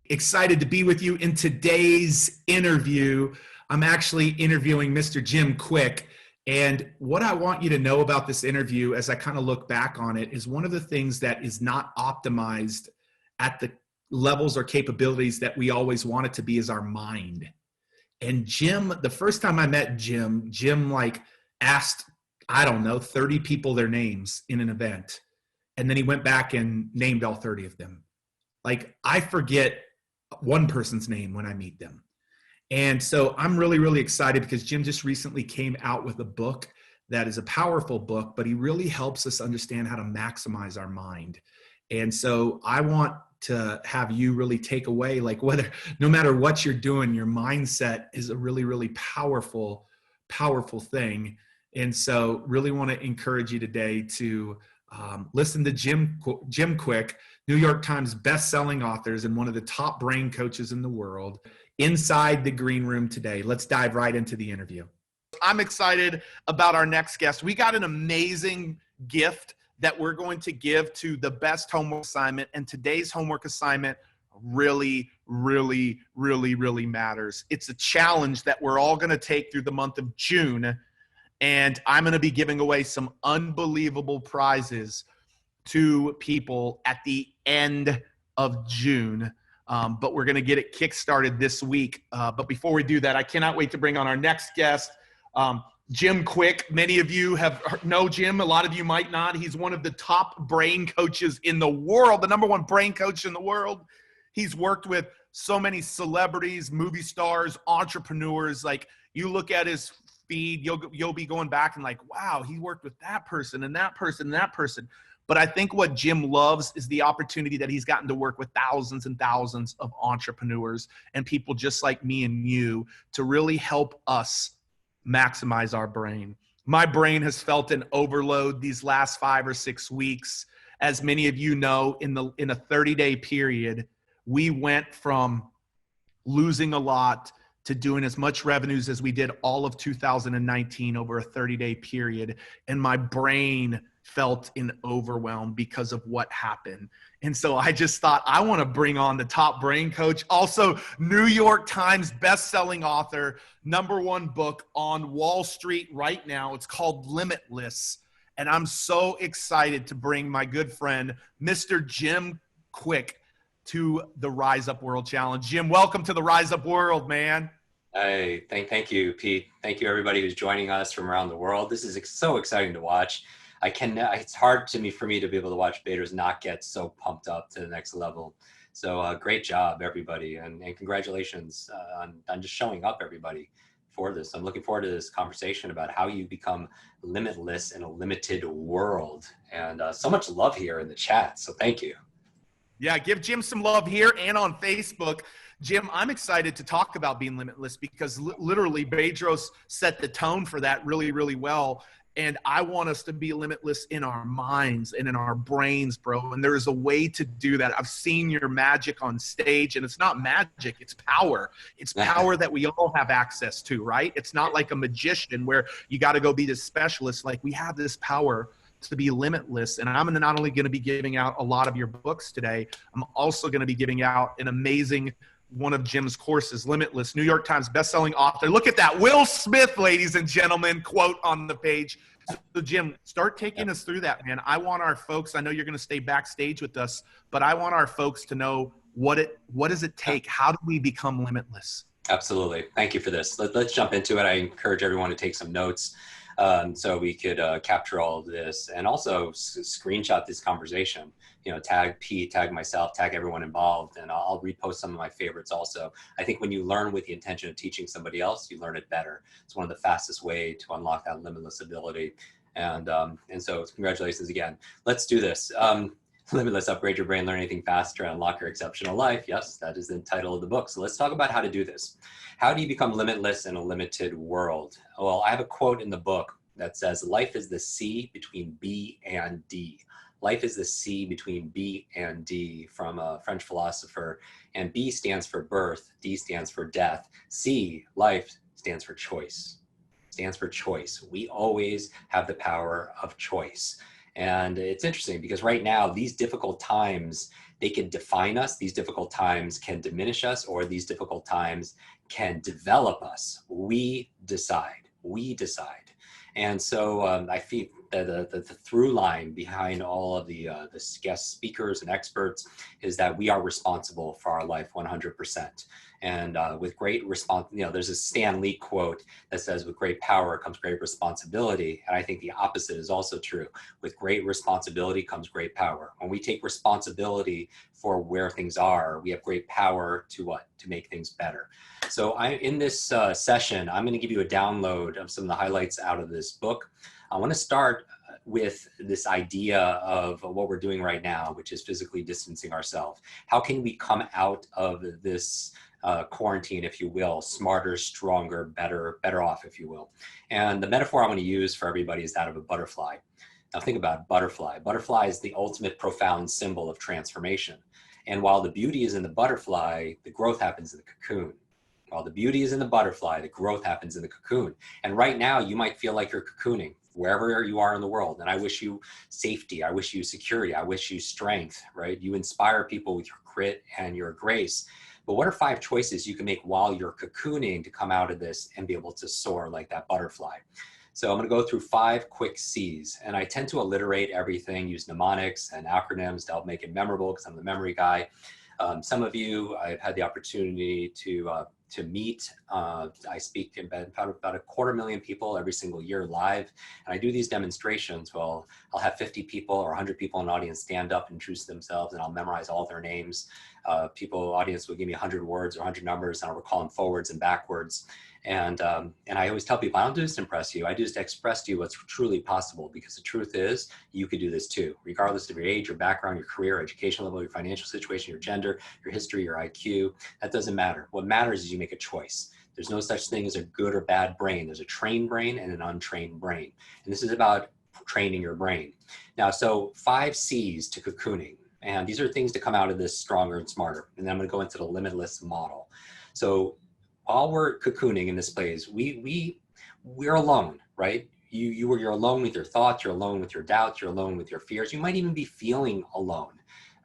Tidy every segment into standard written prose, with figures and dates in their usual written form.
Excited to be with you in today's interview. I'm actually interviewing Mr. Jim Kwik. And what I want you to know about this interview as I kind of look back on it is one of the things that is not optimized at the levels or capabilities that we always want it to be is our mind. And Jim, the first time I met Jim like asked, 30 people their names in an event. And then he went back and named all 30 of them. Like, I forget one person's name when I meet them. And so I'm really, really excited because Jim just recently came out with a book that is a powerful book, but he really helps us understand how to maximize our mind. And so I want to have you really take away, like, no matter what you're doing, your mindset is a really, really powerful thing. And so really want to encourage you today to listen to Jim Kwik, New York Times best-selling authors and one of the top brain coaches in the world, inside the green room today. Let's dive right into the interview. I'm excited about our next guest. We got an amazing gift that we're going to give to the best homework assignment, and today's homework assignment really, really, really, really matters. It's a challenge that we're all going to take through the month of June, and I'm going to be giving away some unbelievable prizes to people at the end of June. But we're going to get it kickstarted this week. But before we do that, I cannot wait to bring on our next guest, Jim Kwik. Many of you know Jim. A lot of you might not. He's one of the top brain coaches in the world, the number one brain coach in the world. He's worked with so many celebrities, movie stars, entrepreneurs. Like, you look at his feed, you'll be going back and like, wow, he worked with that person and that person and that person. But I think what Jim loves is the opportunity that he's gotten to work with thousands and thousands of entrepreneurs and people just like me and you to really help us maximize our brain. My brain has felt an overload these last 5 or 6 weeks. As many of you know, in a 30-day period, we went from losing a lot to doing as much revenues as we did all of 2019 over a 30-day period. And my brain felt in overwhelm because of what happened. And so I just thought, I want to bring on the top brain coach, also New York Times best-selling author, #1 book on Wall Street right now. It's called Limitless. And I'm so excited to bring my good friend, Mr. Jim Kwik, to the Rise Up World Challenge. Jim, welcome to the Rise Up World, man. Hey, thank you, Pete. Thank you, everybody who's joining us from around the world. This is so exciting to watch. It's hard for me to be able to watch betas not get so pumped up to the next level. So great job, everybody. And congratulations on just showing up, everybody, for this. I'm looking forward to this conversation about how you become limitless in a limited world. And so much love here in the chat. So thank you. Yeah, give Jim some love here and on Facebook. Jim, I'm excited to talk about being limitless because literally Bedros set the tone for that really, really well. And I want us to be limitless in our minds and in our brains, bro. And there is a way to do that. I've seen your magic on stage, and it's not magic, it's power. It's power that we all have access to, right? It's not like a magician where you got to go be the specialist. Like, we have this power to be limitless. And I'm not only going to be giving out a lot of your books today, I'm also going to be giving out an amazing one of Jim's courses, Limitless, New York Times bestselling author. Look at that, Will Smith, ladies and gentlemen, quote on the page. So Jim, start taking us through that, man. I want our folks, I know you're going to stay backstage with us, but I want our folks to know what does it take? How do we become limitless? Absolutely. Thank you for this. Let's jump into it. I encourage everyone to take some notes so we could capture all of this and also screenshot this conversation. You know, tag Pete, tag myself, tag everyone involved, and I'll repost some of my favorites also. I think when you learn with the intention of teaching somebody else, you learn it better. It's one of the fastest way to unlock that limitless ability. And so congratulations again. Let's do this. Limitless, upgrade your brain, learn anything faster, unlock your exceptional life. Yes, that is the title of the book. So let's talk about how to do this. How do you become limitless in a limited world? Well, I have a quote in the book that says, life is the C between B and D. Life is the C between B and D, from a French philosopher. And B stands for birth, D stands for death. C, life, stands for choice. Stands for choice. We always have the power of choice. And it's interesting because right now, these difficult times, they can define us. These difficult times can diminish us, or these difficult times can develop us. We decide. We decide. And so I feel that the through line behind all of the guest speakers and experts is that we are responsible for our life 100%. And with great there's a Stan Lee quote that says, with great power comes great responsibility. And I think the opposite is also true. With great responsibility comes great power. When we take responsibility for where things are, we have great power to what? To make things better. So in this session, I'm going to give you a download of some of the highlights out of this book. I want to start with this idea of what we're doing right now, which is physically distancing ourselves. How can we come out of this quarantine, if you will, smarter, stronger, better off, if you will? And the metaphor I'm going to use for everybody is that of a butterfly. Now think about butterfly. Butterfly is the ultimate profound symbol of transformation. And while the beauty is in the butterfly, the growth happens in the cocoon. While the beauty is in the butterfly, the growth happens in the cocoon. And right now you might feel like you're cocooning wherever you are in the world. And I wish you safety. I wish you security. I wish you strength, right? You inspire people with your grit and your grace. But what are 5 choices you can make while you're cocooning to come out of this and be able to soar like that butterfly? So I'm going to go through 5 quick C's, and I tend to alliterate everything, use mnemonics and acronyms to help make it memorable because I'm the memory guy. Some of you I've had the opportunity to meet. I speak in about 250,000 people every single year live, and I do these demonstrations. Well, I'll have 50 people or 100 people in an audience stand up and introduce themselves, and I'll memorize all their names. Audience will give me 100 words or 100 numbers, and I'll recall them forwards and backwards. And I always tell people, I don't do this to impress you. I do this to express to you what's truly possible, because the truth is you could do this too, regardless of your age, your background, your career, education level, your financial situation, your gender, your history, your IQ. That doesn't matter. What matters is you make a choice. There's no such thing as a good or bad brain. There's a trained brain and an untrained brain. And this is about training your brain. Now, so 5 C's to cocooning. And these are things to come out of this stronger and smarter. And then I'm going to go into the limitless model. So while we're cocooning in this place, we're alone, right? You're alone with your thoughts, you're alone with your doubts, you're alone with your fears. You might even be feeling alone,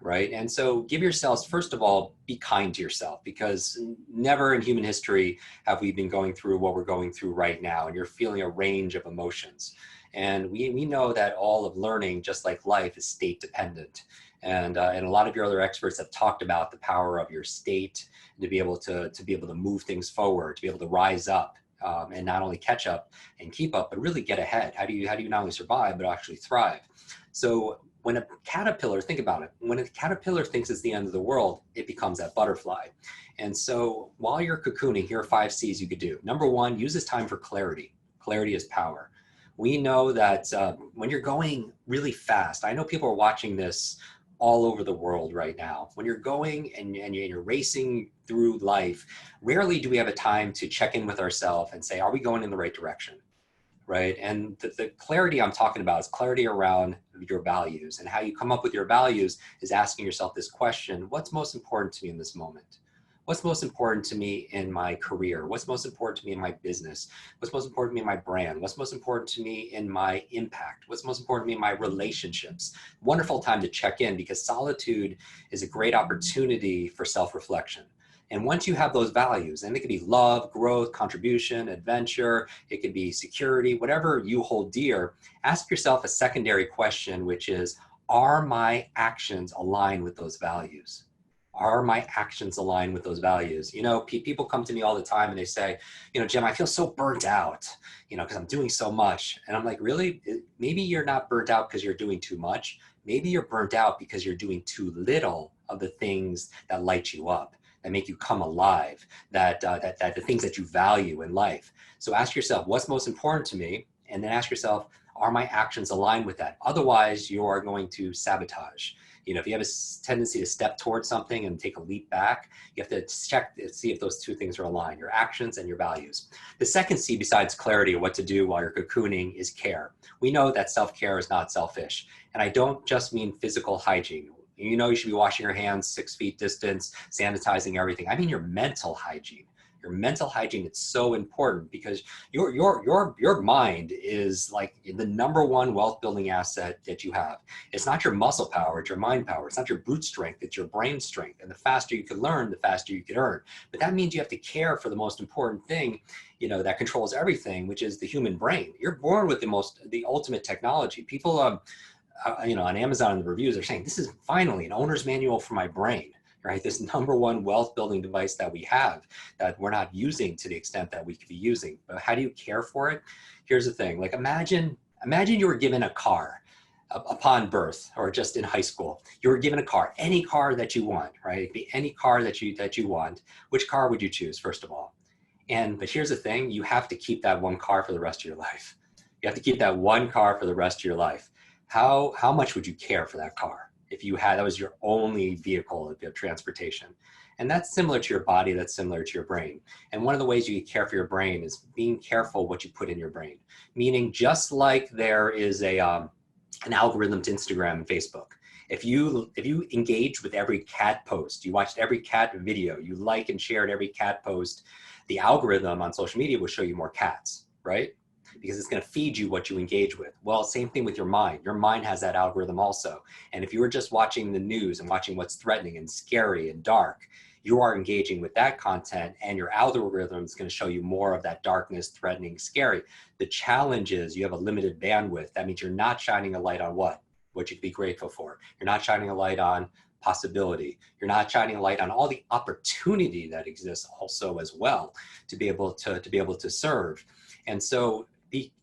right? And so give yourselves, first of all, be kind to yourself, because never in human history have we been going through what we're going through right now, and you're feeling a range of emotions. And we know that all of learning, just like life, is state dependent. And a lot of your other experts have talked about the power of your state, to be able to move things forward, to be able to rise up, and not only catch up and keep up, but really get ahead. How do you not only survive, but actually thrive? So when a caterpillar, think about it, when a caterpillar thinks it's the end of the world, it becomes that butterfly. And so while you're cocooning, here are 5 C's you could do. Number 1, use this time for clarity. Clarity is power. We know that when you're going really fast, I know people are watching this all over the world right now. When you're going and you're racing through life, rarely do we have a time to check in with ourselves and say, are we going in the right direction? Right? And the clarity I'm talking about is clarity around your values. And how you come up with your values is asking yourself this question: what's most important to me in this moment? What's most important to me in my career? What's most important to me in my business? What's most important to me in my brand? What's most important to me in my impact? What's most important to me in my relationships? Wonderful time to check in, because solitude is a great opportunity for self-reflection. And once you have those values, and it could be love, growth, contribution, adventure, it could be security, whatever you hold dear, ask yourself a secondary question, which is, are my actions aligned with those values? Are my actions aligned with those values? You know, people come to me all the time and they say, you know, Jim, I feel so burnt out, you know, because I'm doing so much. And I'm like, really? Maybe you're not burnt out because you're doing too much. Maybe you're burnt out because you're doing too little of the things that light you up, that make you come alive, that the things that you value in life. So ask yourself, what's most important to me? And then ask yourself, are my actions aligned with that? Otherwise, you are going to sabotage. You know, if you have a tendency to step towards something and take a leap back, you have to check to see if those 2 things are aligned, your actions and your values. The second C, besides clarity of what to do while you're cocooning, is care. We know that self-care is not selfish. And I don't just mean physical hygiene. You know, you should be washing your hands 6 feet distance, sanitizing everything. I mean your mental hygiene. Your mental hygiene, it's so important because your mind is like the number one wealth building asset that you have. It's not your muscle power, it's your mind power. It's not your brute strength, it's your brain strength. And the faster you can learn, the faster you can earn. But that means you have to care for the most important thing, that controls everything, which is the human brain. You're born with the ultimate technology. People, on Amazon and the reviews are saying, this is finally an owner's manual for my brain. Right? This number one wealth building device that we have that we're not using to the extent that we could be using. But how do you care for it? Here's the thing. Like imagine you were given a car upon birth or just in high school. You were given a car, any car that you want, right? It'd be any car that you want. Which car would you choose, first of all? But here's the thing. You have to keep that one car for the rest of your life. You have to keep that one car for the rest of your life. How much would you care for that car? If that was your only vehicle of transportation. And that's similar to your body, that's similar to your brain. And one of the ways you care for your brain is being careful what you put in your brain. Meaning just like there is an algorithm to Instagram and Facebook. If you engaged with every cat post, you watched every cat video, you like and shared every cat post, the algorithm on social media will show you more cats, right? Because it's going to feed you what you engage with. Well, same thing with your mind. Your mind has that algorithm also. And if you were just watching the news and watching what's threatening and scary and dark, you are engaging with that content and your algorithm is going to show you more of that darkness, threatening, scary. The challenge is you have a limited bandwidth. That means you're not shining a light on what you can be grateful for. You're not shining a light on possibility. You're not shining a light on all the opportunity that exists also as well to be able to serve. And so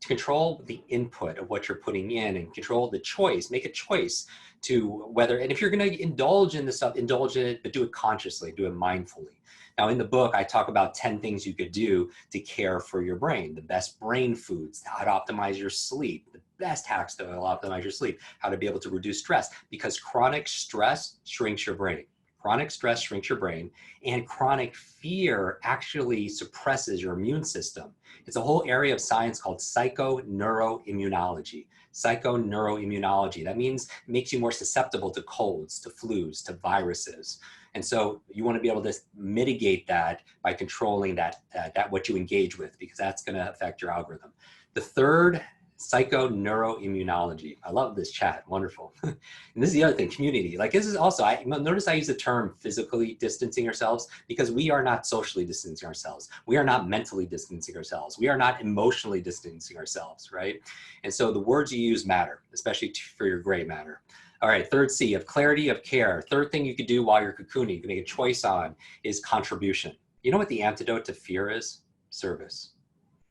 control the input of what you're putting in and control the choice, make a choice to whether, and if you're going to indulge in this stuff, indulge in it, but do it consciously, do it mindfully. Now in the book, I talk about 10 things you could do to care for your brain, the best brain foods, how to optimize your sleep, the best hacks to optimize your sleep, how to be able to reduce stress, because chronic stress shrinks your brain. Chronic stress shrinks your brain, and chronic fear actually suppresses your immune system. It's a whole area of science called psychoneuroimmunology. Psychoneuroimmunology. That means it makes you more susceptible to colds, to flus, to viruses. And so you want to be able to mitigate that by controlling that what you engage with, because that's going to affect your algorithm. The third, psychoneuroimmunology. I love this chat. Wonderful. And this is the other thing, community. Like this is also, notice I use the term physically distancing ourselves because we are not socially distancing ourselves. We are not mentally distancing ourselves. We are not emotionally distancing ourselves, right? And so the words you use matter, especially for your gray matter. All right, third C, of clarity, of care. Third thing you could do while you're cocooning, you can make a choice on, is contribution. You know what the antidote to fear is? Service.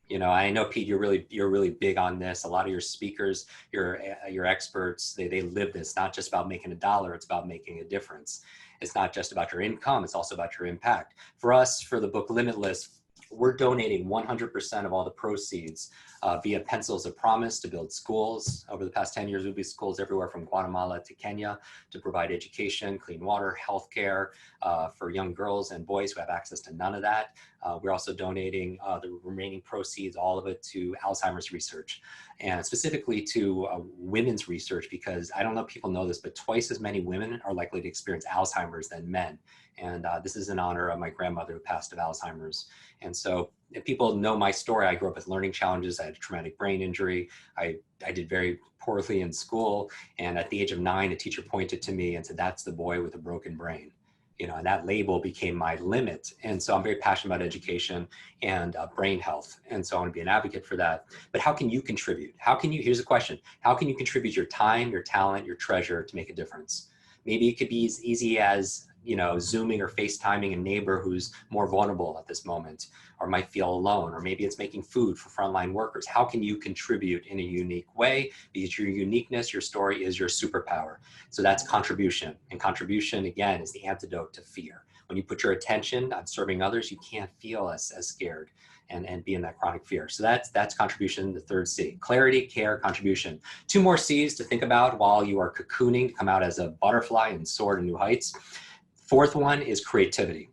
I know, Pete, you're really big on this. A lot of your speakers, your experts, they live this. Not just about making a dollar, it's about making a difference. It's not just about your income, it's also about your impact. For us, for the book Limitless, we're donating 100% of all the proceeds via Pencils of Promise to build schools. Over the past 10 years, we'll be schools everywhere from Guatemala to Kenya to provide education, clean water, healthcare for young girls and boys who have access to none of that. We're also donating the remaining proceeds, all of it, to Alzheimer's research, and specifically to women's research, because I don't know if people know this, but twice as many women are likely to experience Alzheimer's than men. And this is in honor of my grandmother who passed of Alzheimer's. And so if people know my story, I grew up with learning challenges. I had a traumatic brain injury. I did very poorly in school. And at the age of 9, a teacher pointed to me and said, "That's the boy with a broken brain." And that label became my limit. And so I'm very passionate about education and brain health. And so I want to be an advocate for that. But how can you contribute? Here's the question. How can you contribute your time, your talent, your treasure to make a difference? Maybe it could be as easy as Zooming or FaceTiming a neighbor who's more vulnerable at this moment or might feel alone, or maybe it's making food for frontline workers. How can you contribute in a unique way? Because your uniqueness, your story is your superpower. So that's contribution. And contribution, again, is the antidote to fear. When you put your attention on serving others, you can't feel as scared and be in that chronic fear. So that's contribution, the third C. Clarity, care, contribution. 2 more C's to think about while you are cocooning to come out as a butterfly and soar to new heights. Fourth one is creativity.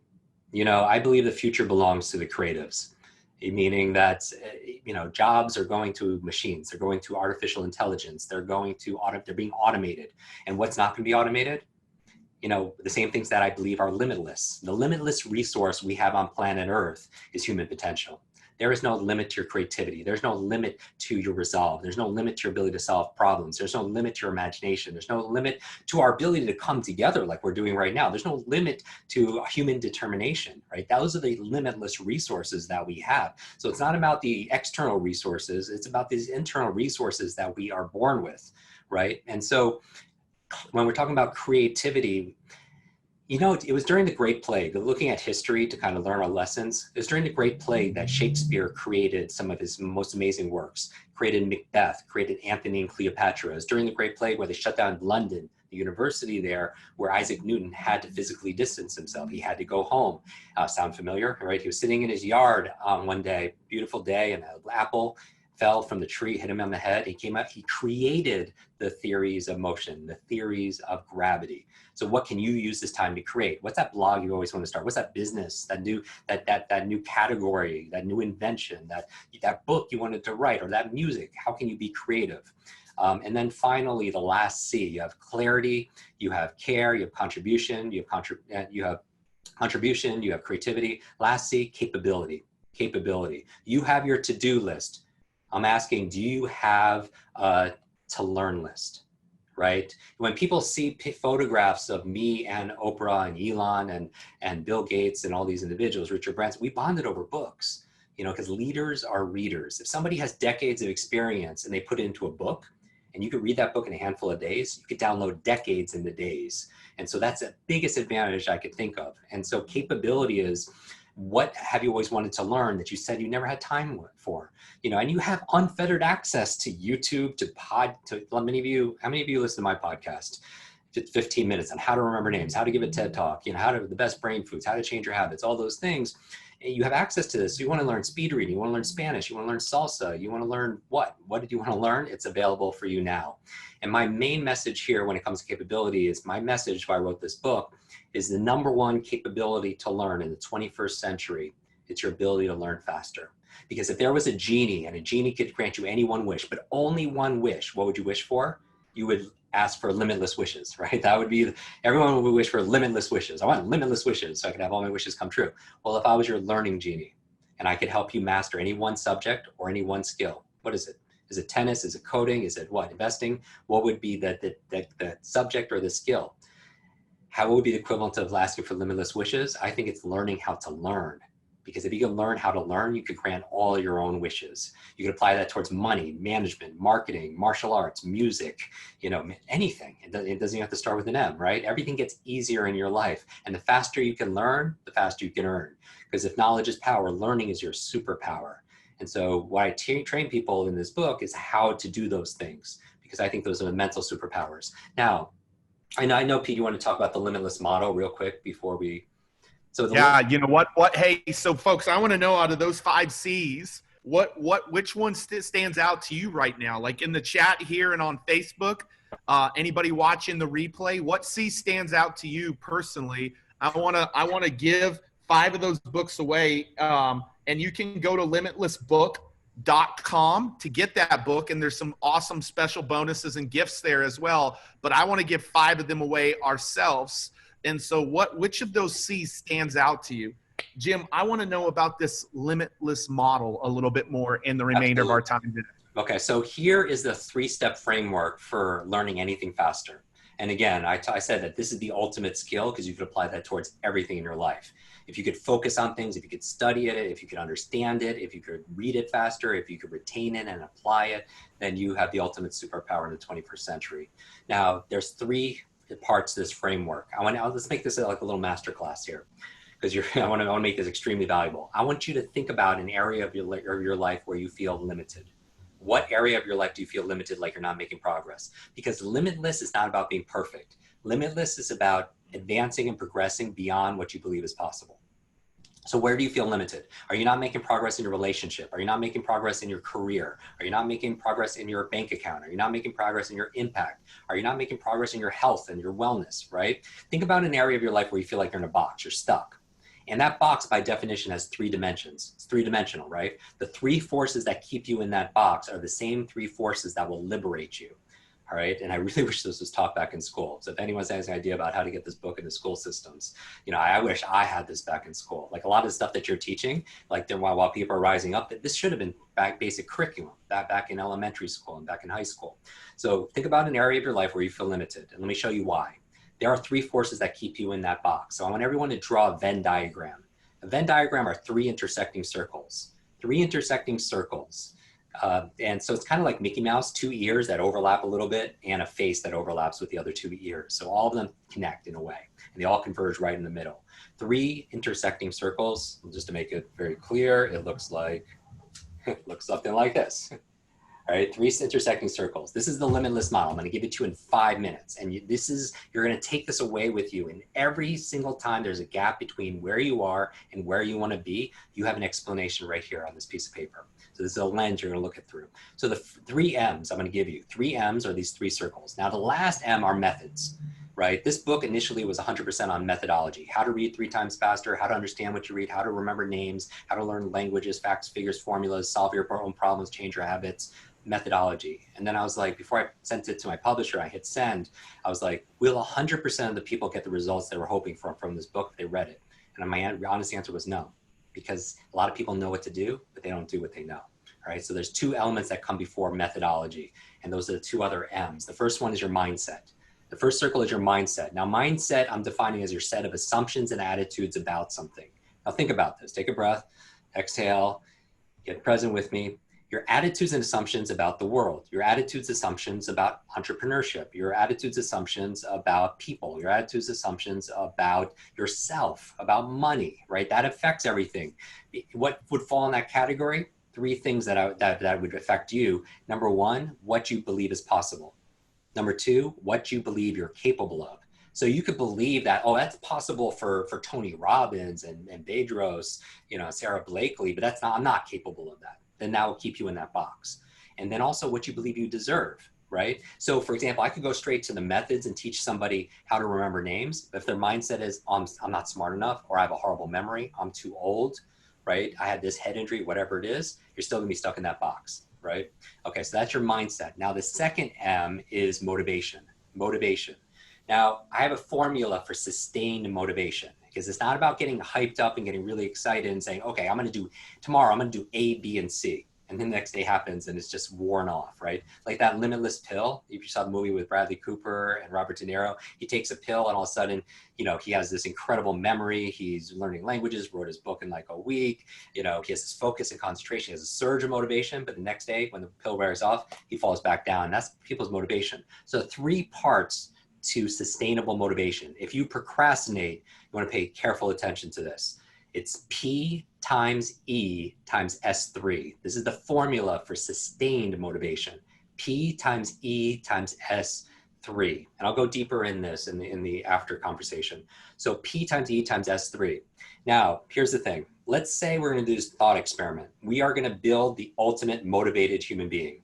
I believe the future belongs to the creatives, meaning that, jobs are going to machines. They're going to artificial intelligence. They're being automated. And what's not going to be automated? the same things that I believe are limitless. The limitless resource we have on planet Earth is human potential. There is no limit to your creativity. There's no limit to your resolve. There's no limit to your ability to solve problems. There's no limit to your imagination. There's no limit to our ability to come together like we're doing right now. There's no limit to human determination, right? Those are the limitless resources that we have. So it's not about the external resources. It's about these internal resources that we are born with, right? And so when we're talking about creativity, it was during the Great Plague, looking at history to kind of learn our lessons. It was during the Great Plague that Shakespeare created some of his most amazing works, created Macbeth, created Antony and Cleopatra. It was during the Great Plague where they shut down London, the university there, where Isaac Newton had to physically distance himself. He had to go home. Sound familiar, right? He was sitting in his yard one day, beautiful day, and an apple fell from the tree, hit him on the head. He came out, he created the theories of motion, the theories of gravity. So what can you use this time to create? What's that blog you always want to start? What's that business, that new category, that new invention, that book you wanted to write, or that music? How can you be creative? And then finally, the last C, you have clarity, you have care, you have contribution, you have creativity. Last C, capability. You have your to-do list. I'm asking, do you have a to-learn list, right? When people see photographs of me and Oprah and Elon and Bill Gates and all these individuals, Richard Branson, we bonded over books, because leaders are readers. If somebody has decades of experience and they put it into a book, and you could read that book in a handful of days, you could download decades in the days. And so that's the biggest advantage I could think of. And so capability is, what have you always wanted to learn that you said you never had time for? And you have unfettered access to YouTube, to how many of you listen to my podcast? 15 minutes on how to remember names, how to give a TED talk, how to the best brain foods, how to change your habits, all those things. And you have access to this. You want to learn speed reading, you want to learn Spanish, you want to learn salsa, you want to learn what did you want to learn? It's available for you now. And my main message here when it comes to capability is, my message why I wrote this book is the number one capability to learn in the 21st century. It's your ability to learn faster. Because if there was a genie and a genie could grant you any one wish, but only one wish, what would you wish for? You would ask for limitless wishes, right? That would be, everyone would wish for limitless wishes. I want limitless wishes so I can have all my wishes come true. Well, if I was your learning genie and I could help you master any one subject or any one skill, what is it? Is it tennis? Is it coding? Is it what? Investing? What would be the subject or the skill? How would be the equivalent of asking for limitless wishes? I think it's learning how to learn. Because if you can learn how to learn, you could grant all your own wishes. You could apply that towards money, management, marketing, martial arts, music, anything. It doesn't even have to start with an M, right? Everything gets easier in your life. And the faster you can learn, the faster you can earn. Because if knowledge is power, learning is your superpower. And so what I train people in this book is how to do those things, because I think those are the mental superpowers. Now, I know, Pete, you want to talk about the limitless model real quick before we. So you know what? Hey, so folks, I want to know out of those 5 C's, which one stands out to you right now? Like in the chat here and on Facebook, anybody watching the replay, what C stands out to you personally? I want to give 5 of those books away, and you can go to limitlessbook.com to get that book, and there's some awesome special bonuses and gifts there as well. But I want to give 5 of them away ourselves. And so which of those C's stands out to you? Jim, I want to know about this limitless model a little bit more in the remainder of our time today. Okay, so here is the 3-step framework for learning anything faster. And again, I said that this is the ultimate skill because you could apply that towards everything in your life. If you could focus on things, if you could study it, if you could understand it, if you could read it faster, if you could retain it and apply it, then you have the ultimate superpower in the 21st century. Now, there's 3 parts to this framework. Let's make this like a little masterclass here, because I want to make this extremely valuable. I want you to think about an area of your life where you feel limited. What area of your life do you feel limited, like you're not making progress? Because limitless is not about being perfect. Limitless is about advancing and progressing beyond what you believe is possible. So where do you feel limited? Are you not making progress in your relationship? Are you not making progress in your career? Are you not making progress in your bank account? Are you not making progress in your impact? Are you not making progress in your health and your wellness, right? Think about an area of your life where you feel like you're in a box, you're stuck. And that box, by definition, has 3 dimensions. It's 3-dimensional, right? The 3 forces that keep you in that box are the same 3 forces that will liberate you. All right. And I really wish this was taught back in school. So if anyone has an idea about how to get this book into school systems, I wish I had this back in school. Like a lot of the stuff that you're teaching, like while people are rising up, this should have been basic curriculum back in elementary school and back in high school. So think about an area of your life where you feel limited. And let me show you why. There are 3 forces that keep you in that box. So I want everyone to draw a Venn diagram. A Venn diagram are 3 intersecting circles. 3 intersecting circles. And so it's kind of like Mickey Mouse, 2 ears that overlap a little bit and a face that overlaps with the other 2 ears. So all of them connect in a way, and they all converge right in the middle. 3 intersecting circles, just to make it very clear, it looks something like this. All right, 3 intersecting circles. This is the Limitless model. I'm going to give it to you in 5 minutes. And you're going to take this away with you. And every single time there's a gap between where you are and where you want to be, you have an explanation right here on this piece of paper. So this is a lens you're going to look it through. So the 3 M's I'm going to give you. 3 M's are these 3 circles. Now the last M are methods, right? This book initially was 100% on methodology. How to read 3 times faster, how to understand what you read, how to remember names, how to learn languages, facts, figures, formulas, solve your own problems, change your habits, methodology. And then I was like, before I sent it to my publisher, I hit send. I was like, will 100% of the people get the results they were hoping for from this book if they read it? And my honest answer was no, because a lot of people know what to do, but they don't do what they know. All right. So there's 2 elements that come before methodology, and those are the 2 other M's. The first one is your mindset. The first circle is your mindset. Now, mindset, I'm defining as your set of assumptions and attitudes about something. Now think about this. Take a breath, exhale, get present with me. Your attitudes and assumptions about the world, your attitudes, assumptions about entrepreneurship, your attitudes, assumptions about people, your attitudes, assumptions about yourself, about money, right? That affects everything. What would fall in that category? 3 things that would affect you. Number 1, what you believe is possible. Number 2, what you believe you're capable of. So you could believe that, oh, that's possible for Tony Robbins and Bedros, Sarah Blakely, but I'm not capable of that. Then that will keep you in that box. And then also what you believe you deserve, right? So for example, I could go straight to the methods and teach somebody how to remember names. But if their mindset is, I'm not smart enough, or I have a horrible memory, I'm too old, right? I had this head injury, whatever it is, you're still gonna be stuck in that box, right? Okay, so that's your mindset. Now the second M is motivation. Motivation. Now I have a formula for sustained motivation, because it's not about getting hyped up and getting really excited and saying, okay, tomorrow I'm gonna do A, B, and C. And then the next day happens and it's just worn off, right? Like that Limitless pill. If you saw the movie with Bradley Cooper and Robert De Niro, he takes a pill and all of a sudden, he has this incredible memory. He's learning languages, wrote his book in like a week. He has this focus and concentration. He has a surge of motivation, but the next day when the pill wears off, he falls back down. That's people's motivation. So 3 parts to sustainable motivation. If you procrastinate, you want to pay careful attention to this. It's P times E times S3. This is the formula for sustained motivation. P times E times S3. And I'll go deeper in this in the after conversation. So P times E times S3. Now, here's the thing. Let's say we're going to do this thought experiment. We are going to build the ultimate motivated human being.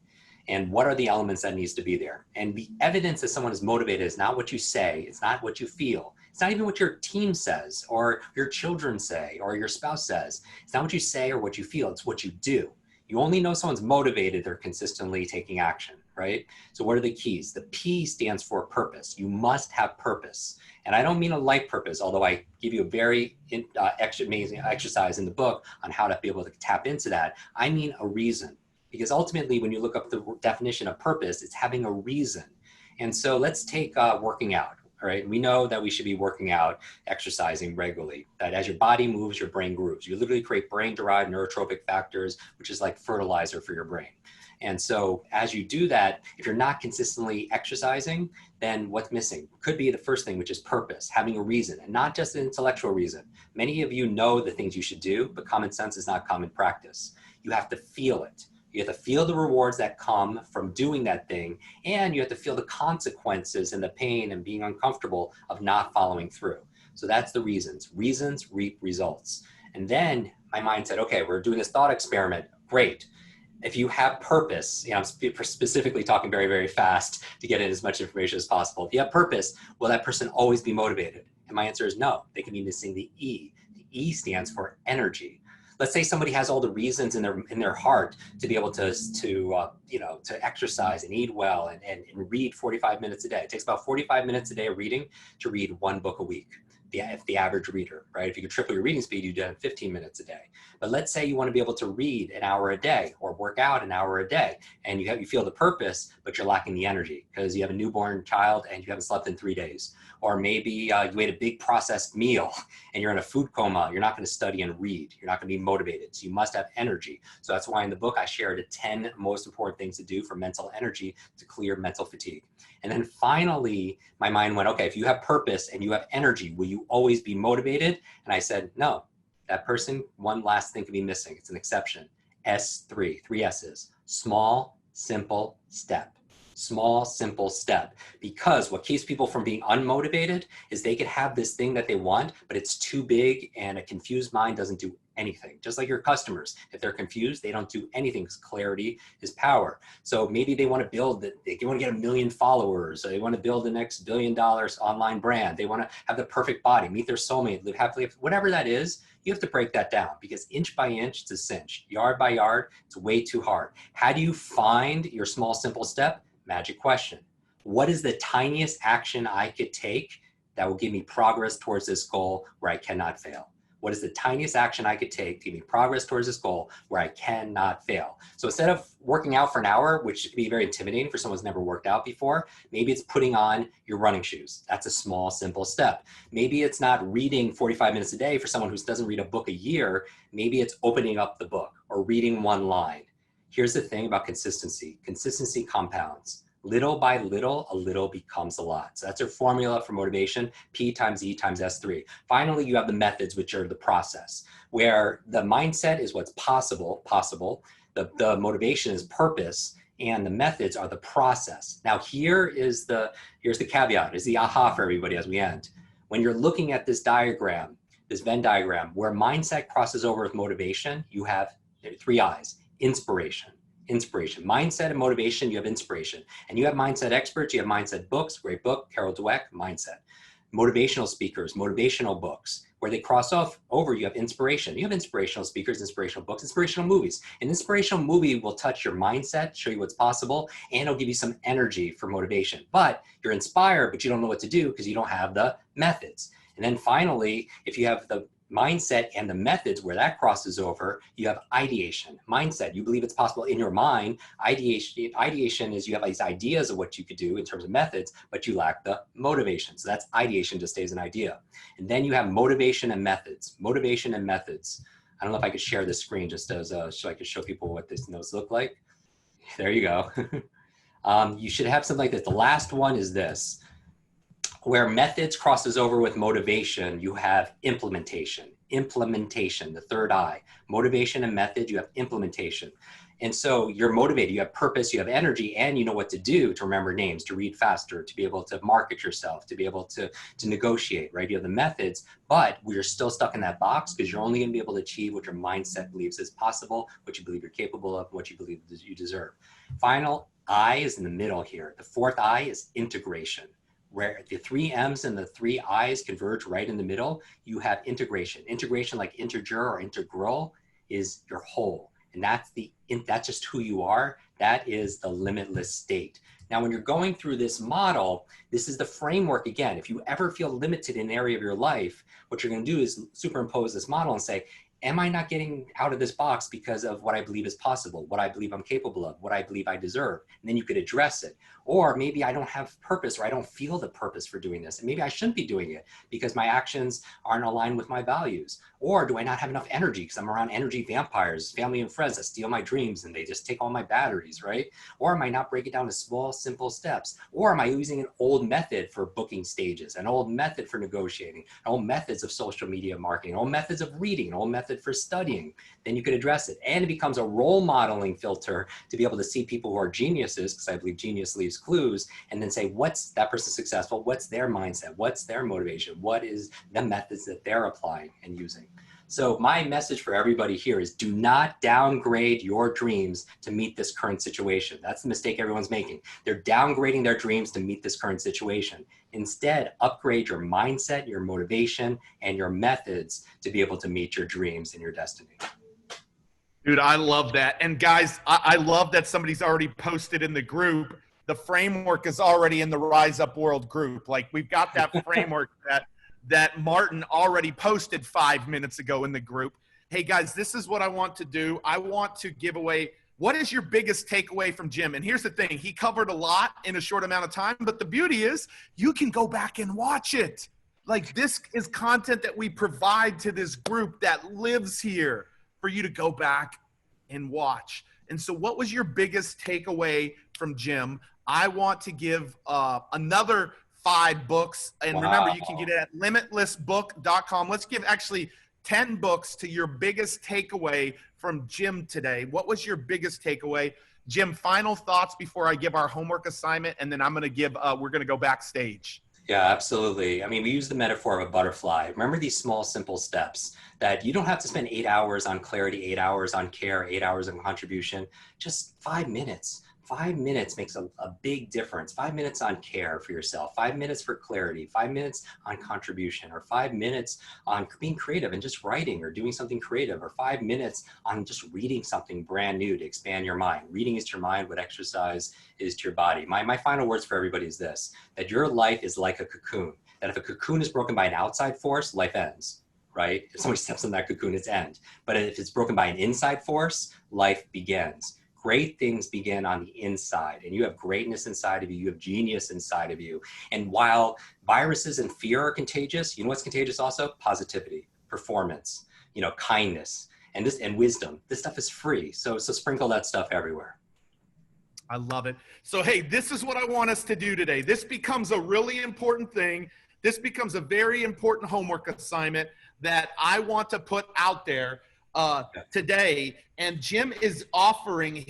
And what are the elements that needs to be there? And the evidence that someone is motivated is not what you say. It's not what you feel. It's not even what your team says or your children say or your spouse says. It's not what you say or what you feel. It's what you do. You only know someone's motivated, they're consistently taking action, right? So what are the keys? The P stands for purpose. You must have purpose. And I don't mean a life purpose, although I give you a very amazing exercise in the book on how to be able to tap into that. I mean a reason. Because ultimately, when you look up the definition of purpose, it's having a reason. And so let's take working out, all right? We know that we should be working out, exercising regularly, that as your body moves, your brain grooves. You literally create brain-derived neurotropic factors, which is like fertilizer for your brain. And so as you do that, if you're not consistently exercising, then what's missing? Could be the first thing, which is purpose, having a reason, and not just an intellectual reason. Many of you know the things you should do, but common sense is not common practice. You have to feel it. You have to feel the rewards that come from doing that thing, and you have to feel the consequences and the pain and being uncomfortable of not following through. So that's the reasons. Reasons reap results. And then my mind said, okay, we're doing this thought experiment. Great. If you have purpose, I'm specifically talking very, very fast to get in as much information as possible. If you have purpose, will that person always be motivated? And my answer is no. They can be missing the E. The E stands for energy. let's say somebody has all the reasons in their heart to be able to exercise and eat well and read 45 minutes a day. It takes about 45 minutes a day of reading to read one book a week. The average reader, right? If you could triple your reading speed, you'd do it in 15 minutes a day. But let's say you want to be able to read an hour a day or work out an hour a day, and you feel the purpose, but you're lacking the energy because you have a newborn child and you haven't slept in 3 days. Or maybe you ate a big processed meal and you're in a food coma. You're not going to study and read. You're not going to be motivated. So you must have energy. So that's why in the book, I shared the 10 most important things to do for mental energy to clear mental fatigue. And then finally, my mind went, okay, if you have purpose and you have energy, will you always be motivated? And I said, no, that person, one last thing could be missing. It's an exception. S3, 3 S's, small, simple step. Small, simple step. Because what keeps people from being unmotivated is they could have this thing that they want, but it's too big and a confused mind doesn't do anything. Just like your customers, if they're confused, they don't do anything because clarity is power. So maybe they want to build that, they want to get 1 million followers, or they want to build the next $1 billion online brand. They want to have the perfect body, meet their soulmate, live happily, whatever that is. You have to break that down because inch by inch, it's a cinch. Yard by yard, it's way too hard. How do you find your small, simple step? Magic question. What is the tiniest action I could take that will give me progress towards this goal where I cannot fail? What is the tiniest action I could take to give me progress towards this goal where I cannot fail? So instead of working out for an hour, which can be very intimidating for someone who's never worked out before, maybe it's putting on your running shoes. That's a small, simple step. Maybe it's not reading 45 minutes a day for someone who doesn't read a book a year. Maybe it's opening up the book or reading one line. Here's the thing about consistency. Consistency compounds. Little by little, a little becomes a lot. So that's your formula for motivation, P times E times S3. Finally, you have the methods, which are the process, where the mindset is what's possible. The motivation is purpose, and the methods are the process. Now, here's the caveat, is the aha for everybody as we end. When you're looking at this diagram, this Venn diagram, where mindset crosses over with motivation, you have 3 I's. Inspiration, mindset and motivation, you have inspiration. And you have mindset experts, you have mindset books, great book, Carol Dweck, mindset. Motivational speakers, motivational books, where they cross over, you have inspiration. You have inspirational speakers, inspirational books, inspirational movies. An inspirational movie will touch your mindset, show you what's possible, and it'll give you some energy for motivation. But you're inspired, but you don't know what to do because you don't have the methods. And then finally, if you have the mindset and the methods where that crosses over, you have ideation. Mindset, you believe it's possible in your mind. Ideation is you have these ideas of what you could do in terms of methods, but you lack the motivation. So that's ideation, just stays an idea. And then you have motivation and methods. Motivation and methods. I don't know if I could share this screen just as so I could show people what these notes look like. There you go. You should have something like this. The last one is this. Where methods crosses over with motivation, you have implementation. Implementation, the 3rd I. Motivation and method, you have implementation. And so you're motivated, you have purpose, you have energy, and you know what to do to remember names, to read faster, to be able to market yourself, to be able to negotiate, right? You have the methods, but we're still stuck in that box because you're only going to be able to achieve what your mindset believes is possible, what you believe you're capable of, what you believe you deserve. Final I is in the middle here. The 4th I is integration. Where the 3 M's and the 3 I's converge right in the middle, you have integration. Integration, like integer or integral, is your whole. And that's just who you are. That is the limitless state. Now, when you're going through this model, this is the framework. Again, if you ever feel limited in an area of your life, what you're going to do is superimpose this model and say, am I not getting out of this box because of what I believe is possible, what I believe I'm capable of, what I believe I deserve? And then you could address it. Or maybe I don't have purpose, or I don't feel the purpose for doing this. And maybe I shouldn't be doing it because my actions aren't aligned with my values. Or do I not have enough energy because I'm around energy vampires, family and friends that steal my dreams and they just take all my batteries, right? Or am I not breaking it down to small, simple steps? Or am I using an old method for booking stages, an old method for negotiating, old methods of social media marketing, old methods of reading, an old method for studying? Then you could address it. And it becomes a role modeling filter to be able to see people who are geniuses, because I believe genius leaves clues, and then say, what's that person successful? What's their mindset? What's their motivation? What is the methods that they're applying and using? So my message for everybody here is do not downgrade your dreams to meet this current situation. That's the mistake everyone's making. They're downgrading their dreams to meet this current situation. Instead, upgrade your mindset, your motivation, and your methods to be able to meet your dreams and your destiny. Dude, I love that. And guys, I love that somebody's already posted in the group. The framework is already in the Rise Up World group. Like we've got that framework that Martin already posted 5 minutes ago in the group. Hey guys, this is what I want to do. I want to give away, what is your biggest takeaway from Jim? And here's the thing, he covered a lot in a short amount of time, but the beauty is you can go back and watch it. Like this is content that we provide to this group that lives here for you to go back and watch. And so what was your biggest takeaway from Jim? I want to give another 5 books. And remember, you can get it at limitlessbook.com. Let's give actually 10 books to your biggest takeaway from Jim today. What was your biggest takeaway? Jim, final thoughts before I give our homework assignment, and then I'm going to give, we're going to go backstage. Yeah, absolutely. I mean, we use the metaphor of a butterfly. Remember these small, simple steps that you don't have to spend 8 hours on clarity, 8 hours on care, 8 hours on contribution, just 5 minutes. 5 minutes makes a big difference. 5 minutes on care for yourself, 5 minutes for clarity, 5 minutes on contribution, or 5 minutes on being creative and just writing or doing something creative, or 5 minutes on just reading something brand new to expand your mind. Reading is to your mind what exercise is to your body. My final words for everybody is this, that your life is like a cocoon, that if a cocoon is broken by an outside force, life ends. Right? If somebody steps on that cocoon, it's end. But if it's broken by an inside force, life begins. Great things begin on the inside, and you have greatness inside of you. You have genius inside of you. And while viruses and fear are contagious, you know what's contagious also? Positivity, performance, kindness, and wisdom. This stuff is free. So sprinkle that stuff everywhere. I love it. So, hey, this is what I want us to do today. This becomes a really important thing. This becomes a very important homework assignment that I want to put out there today. And Jim is offering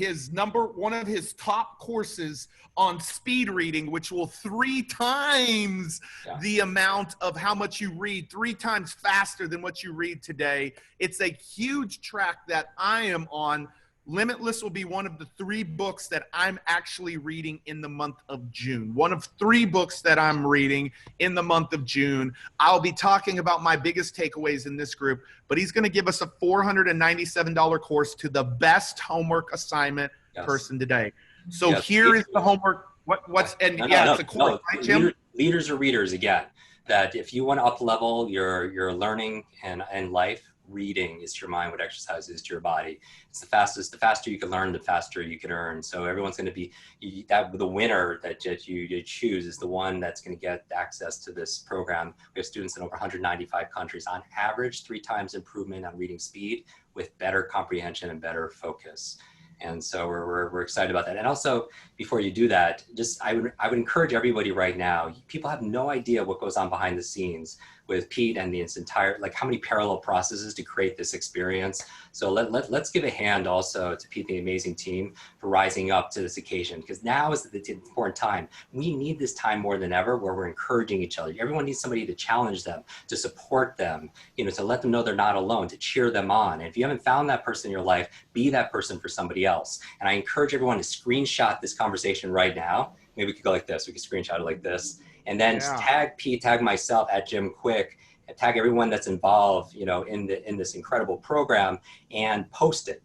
one of his top courses on speed reading, which will 3 times the amount of how much you read, 3 times faster than what you read today. It's a huge track that I am on. Limitless will be one of the 3 books that I'm actually reading in the month of June. One of 3 books that I'm reading in the month of June. I'll be talking about my biggest takeaways in this group, but he's going to give us a $497 course to the best homework assignment person today. So here is the homework. It's a course, right, Jim? Leaders or readers, again, that if you want to up-level your learning and life, reading is to your mind what exercise is to your body. It's the faster you can learn, the faster you can earn. So everyone's going to be the winner that you choose is the one that's going to get access to this program. We have students in over 195 countries, on average 3 times improvement on reading speed with better comprehension and better focus. And so we're excited about that. And also, before you do that, I would encourage everybody right now. People have no idea what goes on behind the scenes with Pete and this entire, like how many parallel processes to create this experience. So let's give a hand also to Pete and the amazing team for rising up to this occasion, because now is the important time. We need this time more than ever where we're encouraging each other. Everyone needs somebody to challenge them, to support them, to let them know they're not alone, to cheer them on. And if you haven't found that person in your life, be that person for somebody else. And I encourage everyone to screenshot this conversation right now. Maybe we could go like this. We could screenshot it like this. And then tag Pete, tag myself at Jim Kwik, and tag everyone that's involved, in this incredible program, and post it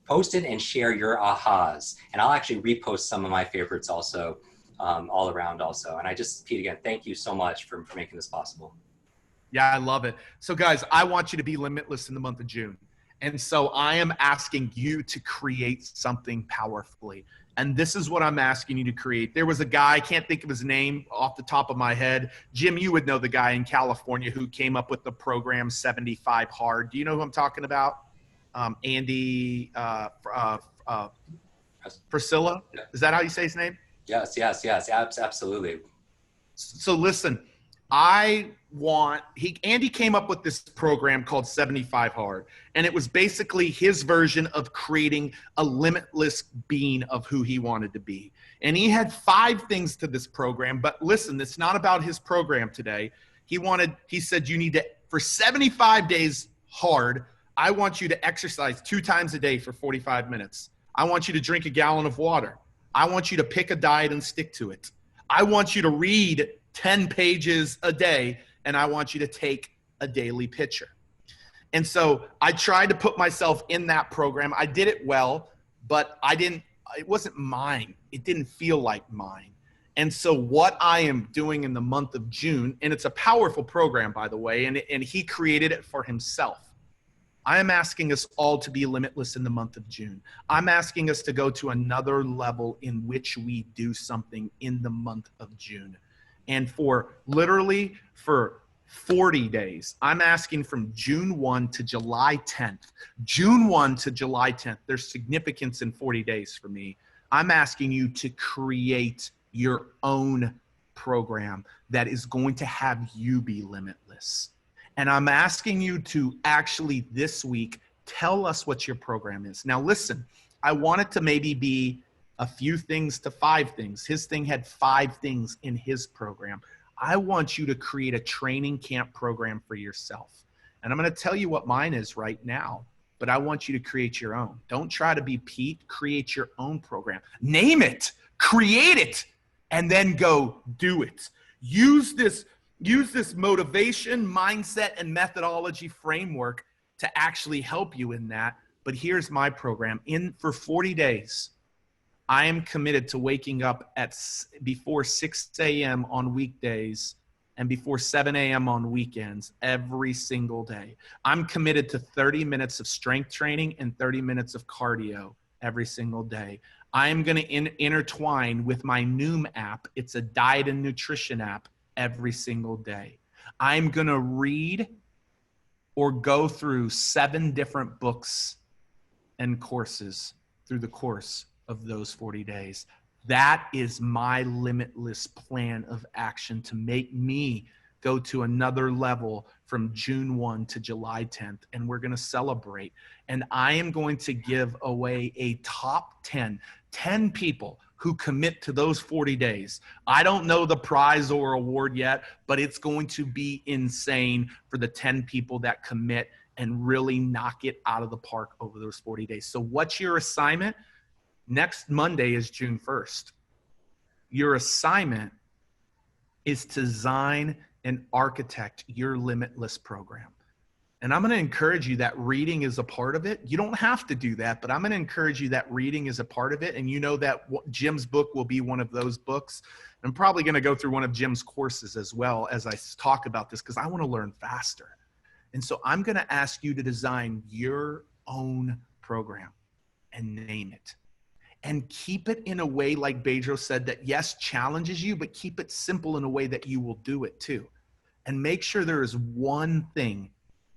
and share your ahas. And I'll actually repost some of my favorites also, all around also. And Pete, again, thank you so much for making this possible. Yeah, I love it. So guys, I want you to be limitless in the month of June. And so I am asking you to create something powerfully. And this is what I'm asking you to create. There was a guy, I can't think of his name off the top of my head. Jim, you would know the guy in California who came up with the program 75 Hard. Do you know who I'm talking about? Andy Priscilla? Is that how you say his name? Yes, absolutely. So listen, Andy came up with this program called 75 Hard, and it was basically his version of creating a limitless being of who he wanted to be. And he had 5 things to this program, but listen, it's not about his program today. He said, you need to, for 75 days hard, I want you to exercise 2 times a day for 45 minutes. I want you to drink a gallon of water. I want you to pick a diet and stick to it. I want you to read 10 pages a day, and I want you to take a daily picture. And so I tried to put myself in that program. I did it well, but it wasn't mine. It didn't feel like mine. And so what I am doing in the month of June, and it's a powerful program, by the way, and he created it for himself. I am asking us all to be limitless in the month of June. I'm asking us to go to another level in which we do something in the month of June. And for 40 days, I'm asking from June 1 to July 10th. June 1 to July 10th, there's significance in 40 days for me. I'm asking you to create your own program that is going to have you be limitless. And I'm asking you to actually this week tell us what your program is. Now, listen, I want it to maybe be a few things to 5 things. His thing had 5 things in his program. I want you to create a training camp program for yourself. And I'm going to tell you what mine is right now, but I want you to create your own. Don't try to be Pete. Create your own program. Name it, create it, and then go do it. Use this motivation, mindset, and methodology framework to actually help you in that. But here's my program. For 40 days, I am committed to waking up before 6 a.m. on weekdays and before 7 a.m. on weekends every single day. I'm committed to 30 minutes of strength training and 30 minutes of cardio every single day. I am going to intertwine with my Noom app. It's a diet and nutrition app every single day. I'm going to read or go through 7 different books and courses through the course of those 40 days. That is my limitless plan of action to make me go to another level from June 1 to July 10th. And we're going to celebrate. And I am going to give away a top 10 people who commit to those 40 days. I don't know the prize or award yet, but it's going to be insane for the 10 people that commit and really knock it out of the park over those 40 days. So what's your assignment? Next Monday is June 1st. Your assignment is to design and architect your limitless program. And I'm going to encourage you that reading is a part of it. You don't have to do that, but I'm going to encourage you that reading is a part of it. And you know that Jim's book will be one of those books. I'm probably going to go through one of Jim's courses as well as I talk about this because I want to learn faster. And so I'm going to ask you to design your own program and name it. And keep it in a way, like Bedro said, that yes, challenges you, but keep it simple in a way that you will do it too. And make sure there is one thing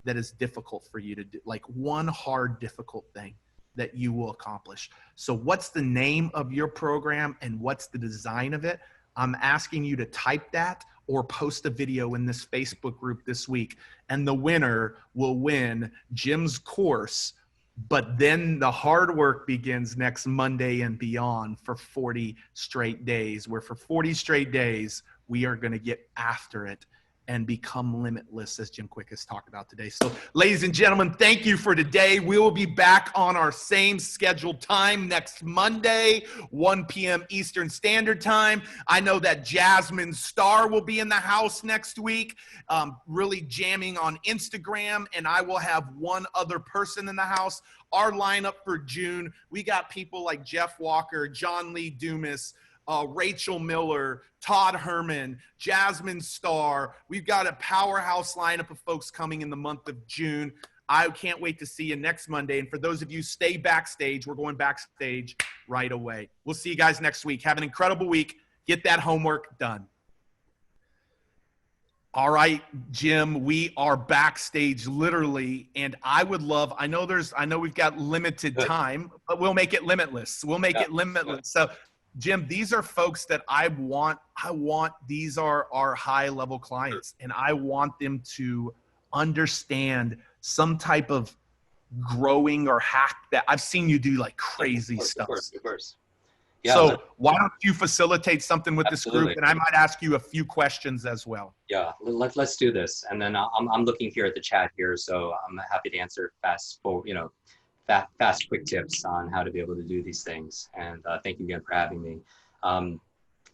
that is difficult for you to do, like one hard, difficult thing that you will accomplish. So what's the name of your program and what's the design of it? I'm asking you to type that or post a video in this Facebook group this week. And the winner will win Jim's course. But then the hard work begins next Monday and beyond for 40 straight days, where for 40 straight days, we are going to get after it and become limitless, as Jim Kwik has talked about today. So, ladies and gentlemen, thank you for today. We will be back on our same scheduled time next Monday, 1 p.m. Eastern Standard Time. I know that Jasmine Star will be in the house next week, really jamming on Instagram, and I will have one other person in the house. Our lineup for June, we got people like Jeff Walker, John Lee Dumas, Rachel Miller, Todd Herman, Jasmine Starr. We've got a powerhouse lineup of folks coming in the month of June. I can't wait to see you next Monday. And for those of you stay backstage, we're going backstage right away. We'll see you guys next week. Have an incredible week. Get that homework done. All right, Jim, we are backstage literally, and I know we've got limited time, but we'll make it limitless. It limitless. So Jim, these are folks that I want, these are our high level clients, and I want them to understand some type of growing or hack that I've seen you do like crazy stuff. Of course. Yeah, so why don't you facilitate something with this group, and I might ask you a few questions as well. Yeah, let's do this. And then I'm looking here at the chat here, so I'm happy to answer fast, quick tips on how to be able to do these things. And thank you again for having me.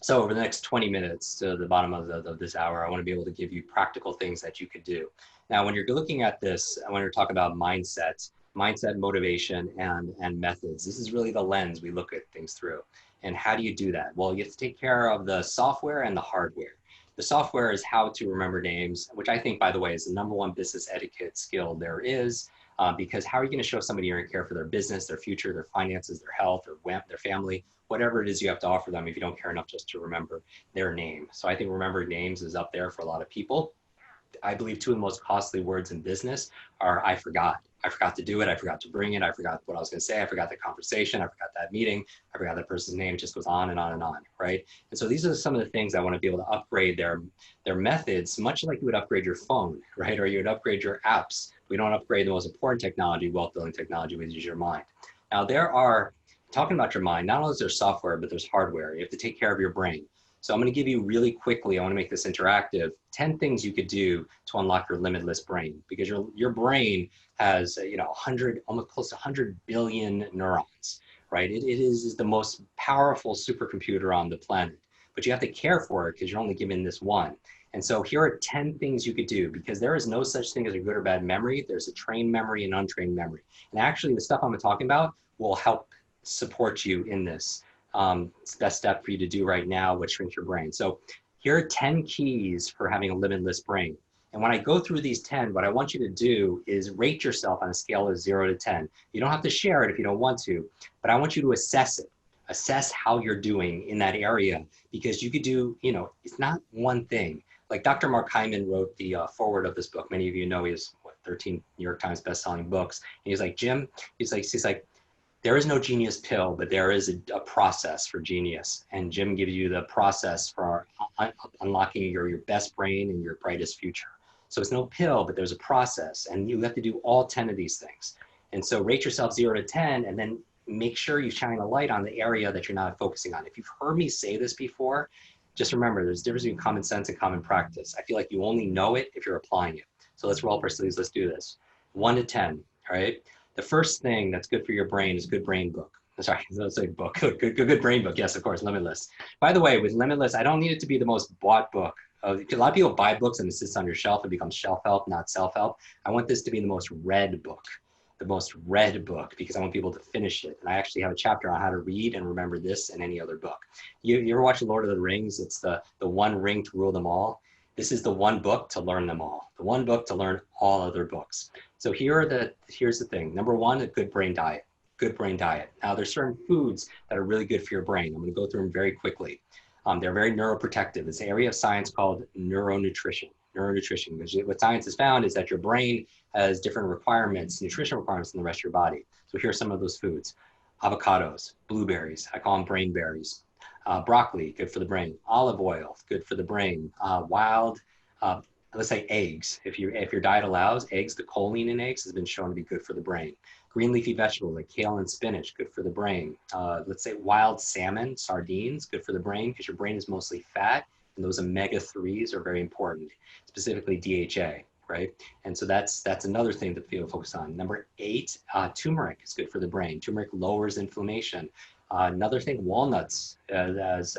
So over the next 20 minutes to the bottom of this hour, I want to be able to give you practical things that you could do. Now, when you're looking at this, I want to talk about mindset, motivation, and methods. This is really the lens we look at things through. And how do you do that? Well, you have to take care of the software and the hardware. The software is how to remember names, which I think, by the way, is the #1 business etiquette skill there is. Because how are you going to show somebody you're going to care for their business, their future, their finances, their health, their family, whatever it is you have to offer them if you don't care enough just to remember their name. So I think remembering names is up there for a lot of people. I believe 2 of the most costly words in business are I forgot. I forgot to do it. I forgot to bring it. I forgot what I was going to say. I forgot the conversation. I forgot that meeting. I forgot that person's name. It just goes on and on and on, right? And so these are some of the things I want to be able to upgrade their methods, much like you would upgrade your phone, right? Or you would upgrade your apps. We don't upgrade the most important technology, wealth-building technology, which is your mind. Now talking about your mind, not only is there software, but there's hardware. You have to take care of your brain. So I'm going to give you really quickly, I want to make this interactive, 10 things you could do to unlock your limitless brain, because your brain has, 100, almost close to 100 billion neurons, right? It is the most powerful supercomputer on the planet, but you have to care for it because you're only given this one. And so here are 10 things you could do, because there is no such thing as a good or bad memory. There's a trained memory and untrained memory. And actually the stuff I'm talking about will help support you in this. It's the best step for you to do right now, which shrinks your brain. So here are 10 keys for having a limitless brain. And when I go through these 10, what I want you to do is rate yourself on a scale of 0 to 10. You don't have to share it if you don't want to, but I want you to assess it. Assess how you're doing in that area, because you could do, it's not one thing. Like Dr. Mark Hyman wrote the foreword of this book. Many of you know he has 13 New York Times best-selling books. And he's like, Jim, he's like, there is no genius pill, but there is a process for genius. And Jim gives you the process for unlocking your best brain and your brightest future. So it's no pill, but there's a process, and you have to do all 10 of these things. And so rate yourself 0 to 10, and then make sure you shine a light on the area that you're not focusing on. If you've heard me say this before, just remember there's a difference between common sense and common practice. I feel like you only know it if you're applying it. So let's roll up our sleeves, let's do this. 1 to 10, all right? The first thing that's good for your brain is good brain book. Sorry, let's say book. Good brain book. Yes, of course, Limitless. By the way, with Limitless, I don't need it to be the most bought book. A lot of people buy books and it sits on your shelf. It becomes shelf help, not self-help. I want this to be the most read book, because I want people to finish it. And I actually have a chapter on how to read and remember this and any other book. You ever watch Lord of the Rings? It's the one ring to rule them all. This is the one book to learn them all. The one book to learn all other books. So here's the thing. Number 1, a good brain diet. Good brain diet. Now there's certain foods that are really good for your brain. I'm going to go through them very quickly. They're very neuroprotective. It's an area of science called neuronutrition. Because what science has found is that your brain has different requirements, nutrition requirements than the rest of your body. So here are some of those foods. Avocados, blueberries, I call them brain berries. Broccoli, good for the brain. Olive oil, good for the brain. Let's say eggs. If your diet allows, eggs, the choline in eggs has been shown to be good for the brain. Green leafy vegetables like kale and spinach, good for the brain. Let's say wild salmon, sardines, good for the brain, because your brain is mostly fat, and those omega-3s are very important, specifically DHA, right? And so that's another thing that people focus on. Number 8, turmeric is good for the brain. Turmeric lowers inflammation. Another thing, walnuts, as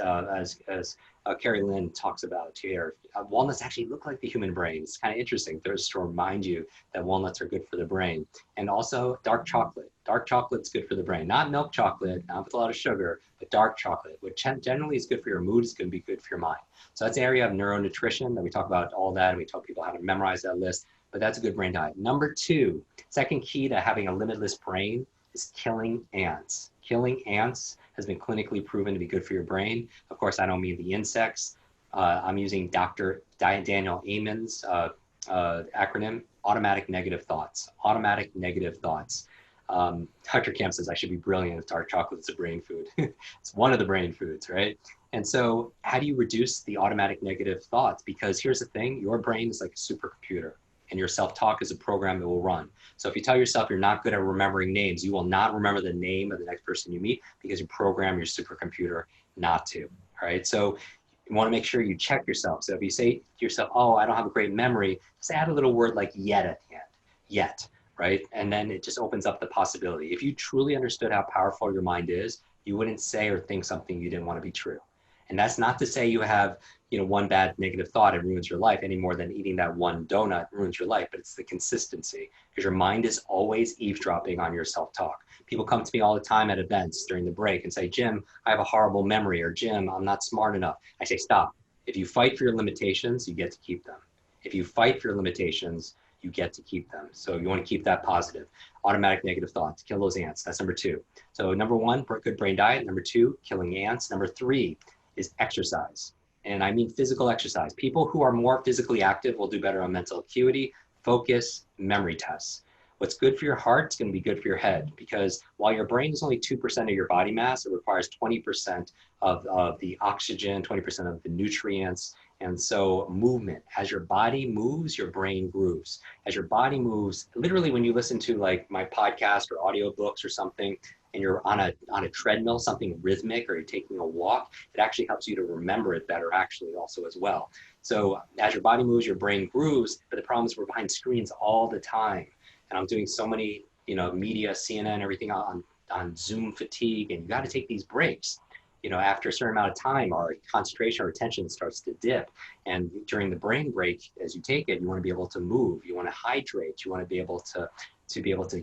Carrie Lynn talks about here. Walnuts actually look like the human brain. It's kind of interesting. There's to remind you that walnuts are good for the brain. And also dark chocolate. Dark chocolate's good for the brain. Not milk chocolate, not with a lot of sugar, but dark chocolate, which generally is good for your mood, is going to be good for your mind. So that's the area of neuronutrition that we talk about all that, and we tell people how to memorize that list, but that's a good brain diet. Number 2, second key to having a limitless brain is killing ants. Killing ants has been clinically proven to be good for your brain. Of course, I don't mean the insects. I'm using Dr. Daniel Amen's acronym, automatic negative thoughts. Automatic negative thoughts. Dr. Camp says I should be brilliant if dark chocolate's a brain food. It's one of the brain foods, right? And so how do you reduce the automatic negative thoughts? Because here's the thing, your brain is like a supercomputer, and your self-talk is a program that will run. So if you tell yourself you're not good at remembering names, you will not remember the name of the next person you meet, because you program your supercomputer not to, all right? So you want to make sure you check yourself. So if you say to yourself, oh, I don't have a great memory, just add a little word like yet at the end, yet, right? And then it just opens up the possibility. If you truly understood how powerful your mind is, you wouldn't say or think something you didn't want to be true. And that's not to say you have, one bad negative thought and ruins your life any more than eating that one donut ruins your life, but it's the consistency, because your mind is always eavesdropping on your self-talk. People come to me all the time at events during the break and say, Jim, I have a horrible memory, or Jim, I'm not smart enough. I say, stop. If you fight for your limitations, you get to keep them. If you fight for your limitations, you get to keep them. So you want to keep that positive. Automatic negative thoughts, kill those ants. That's number 2. So number 1, good brain diet. Number 2, killing ants. Number 3 is exercise. And I mean physical exercise. People who are more physically active will do better on mental acuity, focus, memory tests. What's good for your heart is going to be good for your head, because while your brain is only 2% of your body mass, it requires 20% of the oxygen, 20% of the nutrients. And so movement, as your body moves, your brain grooves. As your body moves, literally when you listen to like my podcast or audiobooks or something, and you're on a treadmill, something rhythmic, or you're taking a walk, it actually helps you to remember it better actually also as well. So as your body moves, your brain grooves, but the problem is we're behind screens all the time. And I'm doing so many, media, CNN, everything on Zoom fatigue, and you got to take these breaks. After a certain amount of time, our concentration, our attention starts to dip. And during the brain break, as you take it, you want to be able to move, you want to hydrate, you want to be able to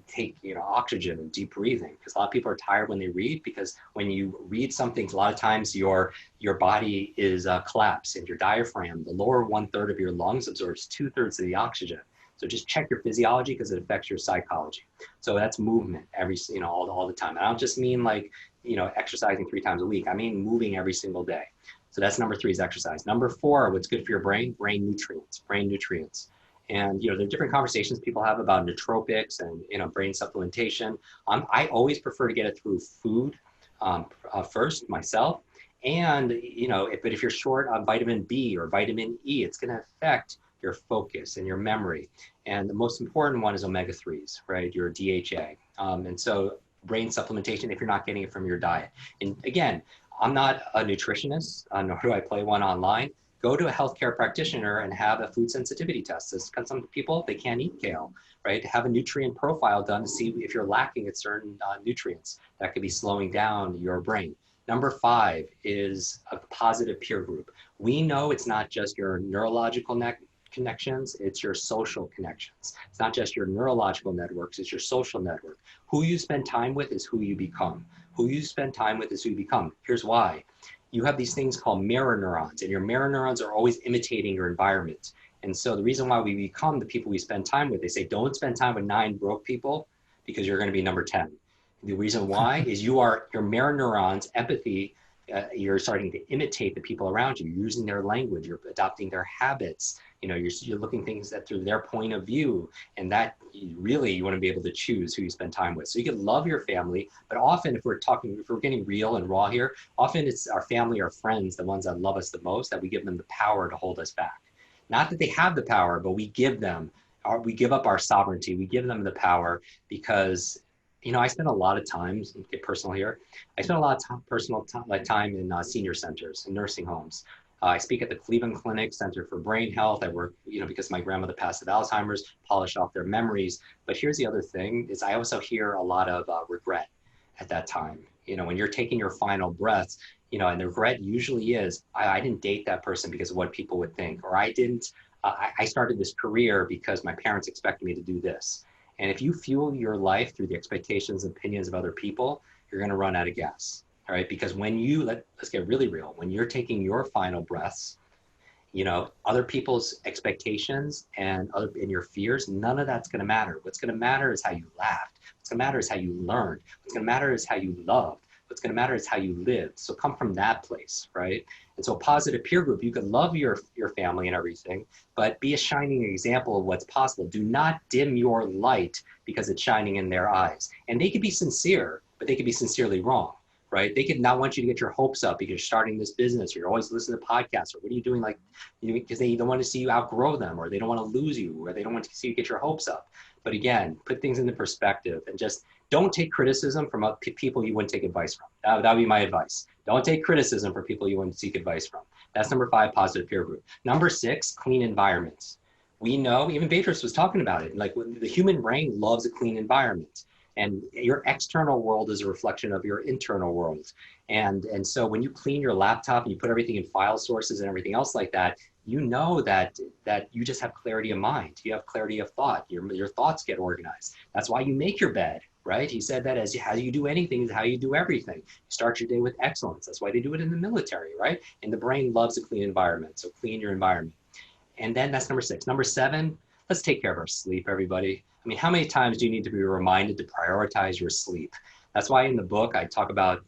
take, oxygen and deep breathing. Because a lot of people are tired when they read, because when you read something, a lot of times your body is collapsed, and your diaphragm, the lower 1/3 of your lungs, absorbs 2/3 of the oxygen. So just check your physiology, because it affects your psychology. So that's movement all the time. And I don't just mean like, exercising 3 times a week. I mean moving every single day. So that's number 3 is exercise. Number 4, what's good for your brain? Brain nutrients. And, there are different conversations people have about nootropics and, brain supplementation. I always prefer to get it through food first myself. And, but if you're short on vitamin B or vitamin E, it's going to affect your focus and your memory. And the most important one is omega-3s, right? Your DHA. And so brain supplementation, if you're not getting it from your diet. And again, I'm not a nutritionist, nor do I play one online. Go to a healthcare practitioner and have a food sensitivity test. Because some people, they can't eat kale, right? Have a nutrient profile done to see if you're lacking at certain nutrients that could be slowing down your brain. Number 5 is a positive peer group. We know it's not just your neurological connections, it's your social connections. It's not just your neurological networks, it's your social network. Who you spend time with is who you become. Who you spend time with is who you become. Here's why. You have these things called mirror neurons, and your mirror neurons are always imitating your environment. And so the reason why we become the people we spend time with, they say, don't spend time with 9 broke people, because you're going to be number 10. The reason why is your mirror neurons, empathy, you're starting to imitate the people around you. You're using their language, you're adopting their habits. You're looking things at through their point of view, and that you want to be able to choose who you spend time with. So you can love your family, but often if we're getting real and raw here, often it's our family or friends, the ones that love us the most, that we give them the power to hold us back. Not that they have the power, but we give up our sovereignty. We give them the power because, I spend a lot of time, get personal here. I spend a lot of time in senior centers and nursing homes. I speak at the Cleveland Clinic Center for Brain Health. I work, because my grandmother passed of Alzheimer's, polish off their memories. But here's the other thing, is I also hear a lot of regret at that time. When you're taking your final breaths, and the regret usually is, I didn't date that person because of what people would think, or I started this career because my parents expected me to do this. And if you fuel your life through the expectations and opinions of other people, you're going to run out of gas. All right, because when let's get really real, when you're taking your final breaths, other people's expectations and your fears, none of that's going to matter. What's going to matter is how you laughed. What's going to matter is how you learned. What's going to matter is how you loved. What's going to matter is how you lived. So come from that place, right? And so a positive peer group, you can love your family and everything, but be a shining example of what's possible. Do not dim your light because it's shining in their eyes. And they could be sincere, but they could be sincerely wrong. Right? They could not want you to get your hopes up because you're starting this business, or you're always listening to podcasts, or what are you doing? Because they don't want to see you outgrow them, or they don't want to lose you, or they don't want to see you get your hopes up. But again, put things into perspective and just don't take criticism from people you wouldn't take advice from. That would be my advice. Don't take criticism from people you wouldn't seek advice from. That's number 5, positive peer group. Number 6, clean environments. We know, even Beatrice was talking about it, like the human brain loves a clean environment. And your external world is a reflection of your internal world. And so when you clean your laptop and you put everything in file sources and everything else like that, you know that you just have clarity of mind. You have clarity of thought. Your thoughts get organized. That's why you make your bed, right? He said that how you do anything is how you do everything. You start your day with excellence. That's why they do it in the military, right? And the brain loves a clean environment. So clean your environment. And then that's number 6. Number 7, let's take care of our sleep, everybody. I mean, how many times do you need to be reminded to prioritize your sleep? That's why in the book I talk about,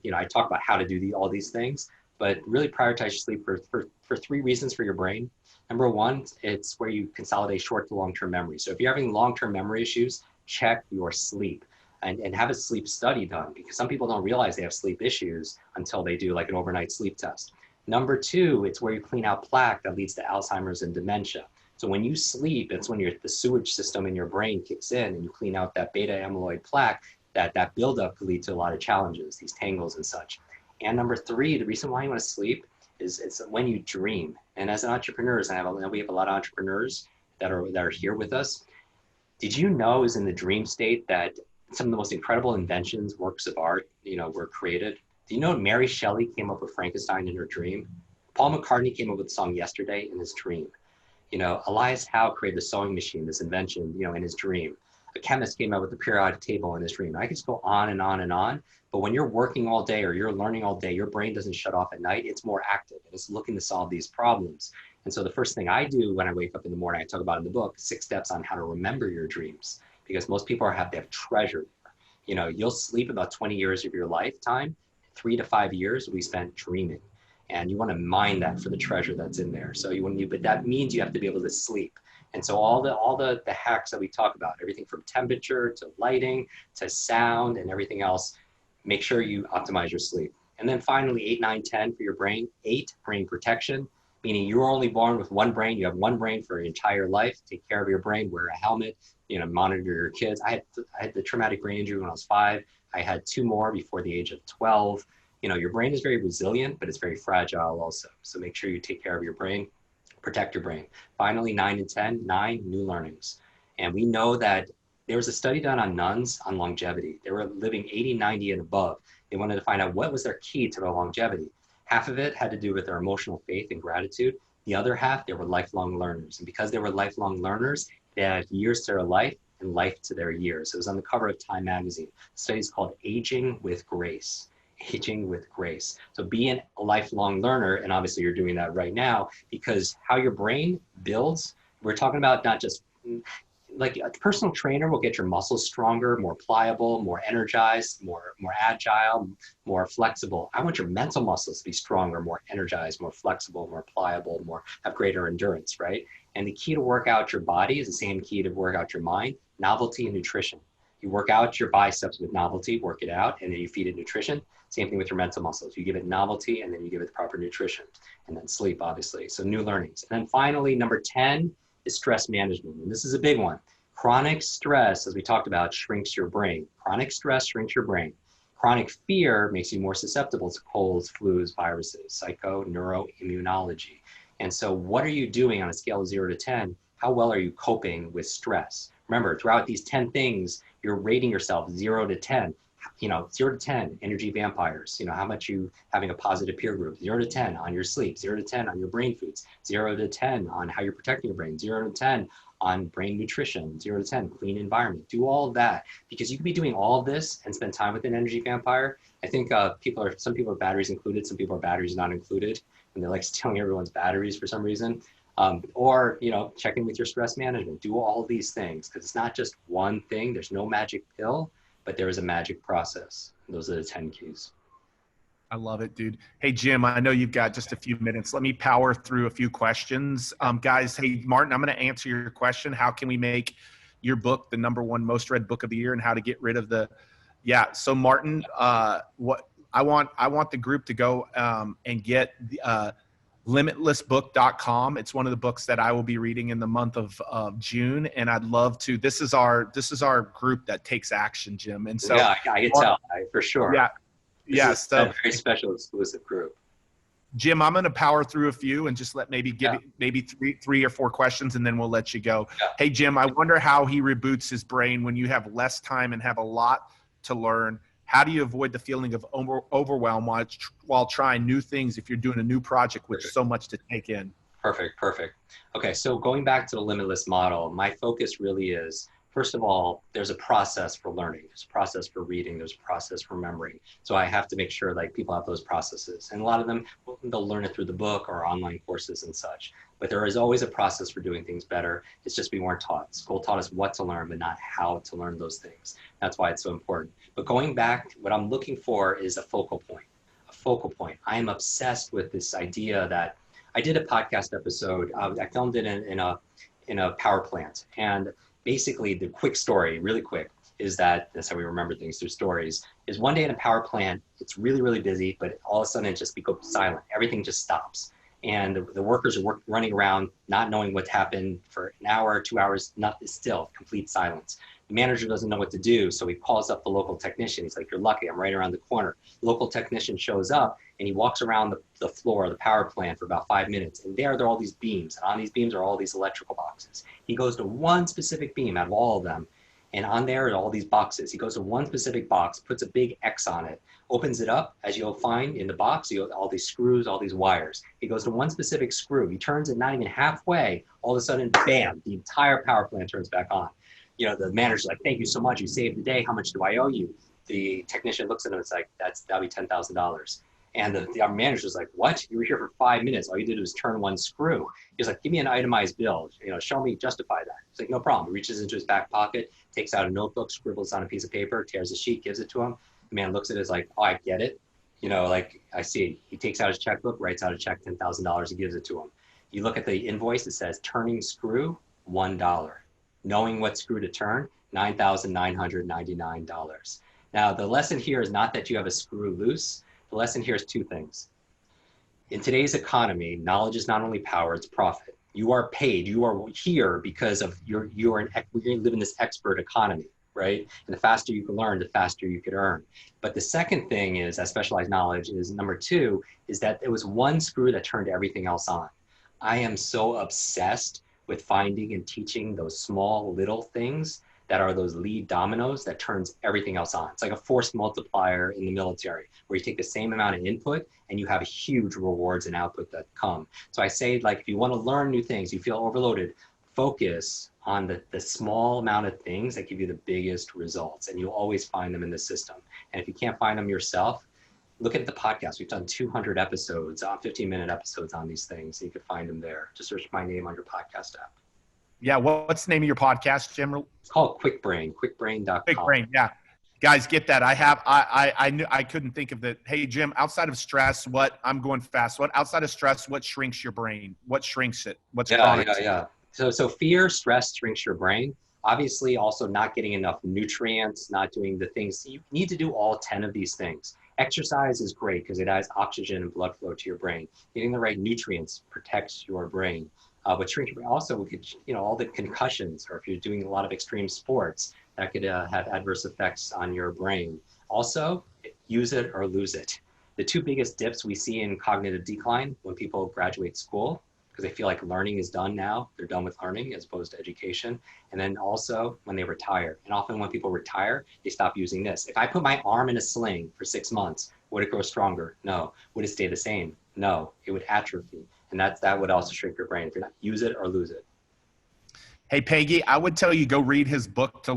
how to do all these things, but really prioritize your sleep for 3 reasons for your brain. Number 1, it's where you consolidate short to long-term memory. So if you're having long-term memory issues, check your sleep and have a sleep study done, because some people don't realize they have sleep issues until they do like an overnight sleep test. Number 2, it's where you clean out plaque that leads to Alzheimer's and dementia. So when you sleep, it's when the sewage system in your brain kicks in and you clean out that beta amyloid plaque, that buildup could lead to a lot of challenges, these tangles and such. And number 3, the reason why you want to sleep is it's when you dream. And as an entrepreneur, we have a lot of entrepreneurs that are here with us. Did you know is in the dream state that some of the most incredible inventions, works of art, were created? Do you know Mary Shelley came up with Frankenstein in her dream? Paul McCartney came up with the song Yesterday in his dream. Elias Howe created the sewing machine, this invention, in his dream. A chemist came up with the periodic table in his dream. I could just go on and on and on. But when you're working all day or you're learning all day, your brain doesn't shut off at night. It's more active and it's looking to solve these problems. And so the first thing I do when I wake up in the morning, I talk about in the book, 6 steps on how to remember your dreams, because most people they have treasure. You'll sleep about 20 years of your lifetime. 3 to 5 years will be spent dreaming. And you want to mine that for the treasure that's in there. But that means you have to be able to sleep. And so all the hacks that we talk about, everything from temperature to lighting to sound and everything else, make sure you optimize your sleep. And then finally, 8, 9, 10 for your brain. 8, brain protection, meaning you're only born with one brain. You have one brain for your entire life. Take care of your brain, wear a helmet, monitor your kids. I had the traumatic brain injury when I was 5. I had 2 more before the age of 12. Your brain is very resilient, but it's very fragile also. So make sure you take care of your brain, protect your brain. Finally, 9 and 10, 9, new learnings. And we know that there was a study done on nuns on longevity. They were living 80, 90 and above. They wanted to find out what was their key to their longevity. Half of it had to do with their emotional faith and gratitude. The other half, they were lifelong learners. And because they were lifelong learners, they had years to their life and life to their years. It was on the cover of Time magazine. The study is called Aging with Grace. Aging with grace. So being a lifelong learner, and obviously you're doing that right now, because how your brain builds, we're talking about not just like a personal trainer will get your muscles stronger, more pliable, more energized, more agile, more flexible. I want your mental muscles to be stronger, more energized, more flexible, more pliable, have greater endurance, right? And the key to work out your body is the same key to work out your mind: novelty and nutrition. You work out your biceps with novelty, work it out, and then you feed it nutrition. Same thing with your mental muscles. You give it novelty, and then you give it the proper nutrition, and then sleep, obviously. So new learnings. And then finally, number 10 is stress management. And this is a big one. Chronic stress, as we talked about, shrinks your brain. Chronic stress shrinks your brain. Chronic fear makes you more susceptible to colds, flus, viruses, neuroimmunology. And so what are you doing on a scale of 0 to 10? How well are you coping with stress? Remember, throughout these 10 things, you're rating yourself 0 to 10. 0 to 10, energy vampires, how much you having a positive peer group, 0 to 10 on your sleep, 0 to 10 on your brain foods, 0 to 10 on how you're protecting your brain, 0 to 10 on brain nutrition, 0 to 10, clean environment. Do all of that, because you could be doing all of this and spend time with an energy vampire. I think some people are batteries included, some people are batteries not included, and they're like stealing everyone's batteries for some reason. Or check in with your stress management. Do all of these things, because it's not just one thing. There's no magic pill, but there is a magic process. Those are the 10 keys. I love it, dude. Hey, Jim, I know you've got just a few minutes. Let me power through a few questions. Guys, hey, Martin, I'm going to answer your question. How can we make your book the #1 most read book of the year, and how to get rid of so Martin, what I want the group to go and get limitlessbook.com. It's one of the books that I will be reading in the month of June. And I'd love to, this is our group that takes action, Jim. And so yeah, I can tell, for sure. Yeah. This is a very special, exclusive group. Jim, I'm going to power through a few and just let maybe maybe three or four questions, and then we'll let you go. Yeah. Hey, Jim, I wonder how he reboots his brain when you have less time and have a lot to learn. How do you avoid the feeling of overwhelm while trying new things if you're doing a new project with so much to take in? Perfect. Okay, so going back to the limitless model, my focus really is, first of all, there's a process for learning. There's a process for reading. There's a process for remembering. So I have to make sure like people have those processes. And a lot of them, they'll learn it through the book or online courses and such. But there is always a process for doing things better. It's just we weren't taught. School taught us what to learn, but not how to learn those things. That's why it's so important. But going back, what I'm looking for is a focal point. A focal point. I am obsessed with this idea that I did a podcast episode. I filmed it in a power plant. And basically the quick story, really quick, is that's how we remember things through stories, is one day in a power plant, it's really, really busy, but all of a sudden it just becomes silent. Everything just stops. And the workers are running around, not knowing what's happened for an hour, 2 hours, still, complete silence. The manager doesn't know what to do, so he calls up the local technician. He's like, you're lucky, I'm right around the corner. The local technician shows up, and he walks around the floor of the power plant for about 5 minutes. And there are all these beams. And on these beams are all these electrical boxes. He goes to one specific beam out of all of them. And on there are all these boxes. He goes to one specific box, puts a big X on it, opens it up. As you'll find in the box, all these screws, all these wires. He goes to one specific screw. He turns it not even halfway. All of a sudden, bam, the entire power plant turns back on. You know, the manager's like, thank you so much. You saved the day. How much do I owe you? The technician looks at him and it's like, that'll be $10,000. And the manager's like, what? You were here for 5 minutes. All you did was turn one screw. He's like, give me an itemized bill. Show me, justify that. He's like, no problem. He reaches into his back pocket, takes out a notebook, scribbles on a piece of paper, tears a sheet, gives it to him. The man looks at it, is like, oh, I get it. I see. He takes out his checkbook, writes out a check, $10,000, and gives it to him. You look at the invoice, it says turning screw, $1. Knowing what screw to turn, $9,999. Now, the lesson here is not that you have a screw loose. The lesson here is two things. In today's economy, knowledge is not only power, it's profit. You are paid. You are here because of we live in this expert economy, right? And the faster you can learn, the faster you could earn. But the second thing is that specialized knowledge is number two, is that it was one screw that turned everything else on. I am so obsessed with finding and teaching those small little things that are those lead dominoes that turns everything else on. It's like a force multiplier in the military, where you take the same amount of input and you have huge rewards and output that come. So I say, like, if you want to learn new things, you feel overloaded, focus on the small amount of things that give you the biggest results, and you'll always find them in the system. And if you can't find them yourself, look at the podcast. We've done 200 episodes, 15-minute episodes on these things. You can find them there. Just search my name on your podcast app. Yeah, what's the name of your podcast, Jim? It's called Kwik Brain, kwikbrain.com. Kwik Brain, yeah. Guys, get that. I knew I couldn't think of that. Hey, Jim, outside of stress, I'm going fast. Outside of stress, what shrinks your brain? What shrinks it? What's chronic? Yeah. So fear, stress shrinks your brain. Obviously, also not getting enough nutrients, not doing the things. You need to do all 10 of these things. Exercise is great because it adds oxygen and blood flow to your brain. Getting the right nutrients protects your brain. But shrinking also, we could, all the concussions, or if you're doing a lot of extreme sports, that could have adverse effects on your brain. Also, use it or lose it. The two biggest dips we see in cognitive decline when people graduate school, because they feel like learning is done now, they're done with learning as opposed to education. And then also when they retire. And often when people retire, they stop using this. If I put my arm in a sling for 6 months, would it grow stronger? No. Would it stay the same? No. It would atrophy. And that would also shrink your brain. If you're not, use it or lose it. Hey, Peggy, I would tell you go read his book to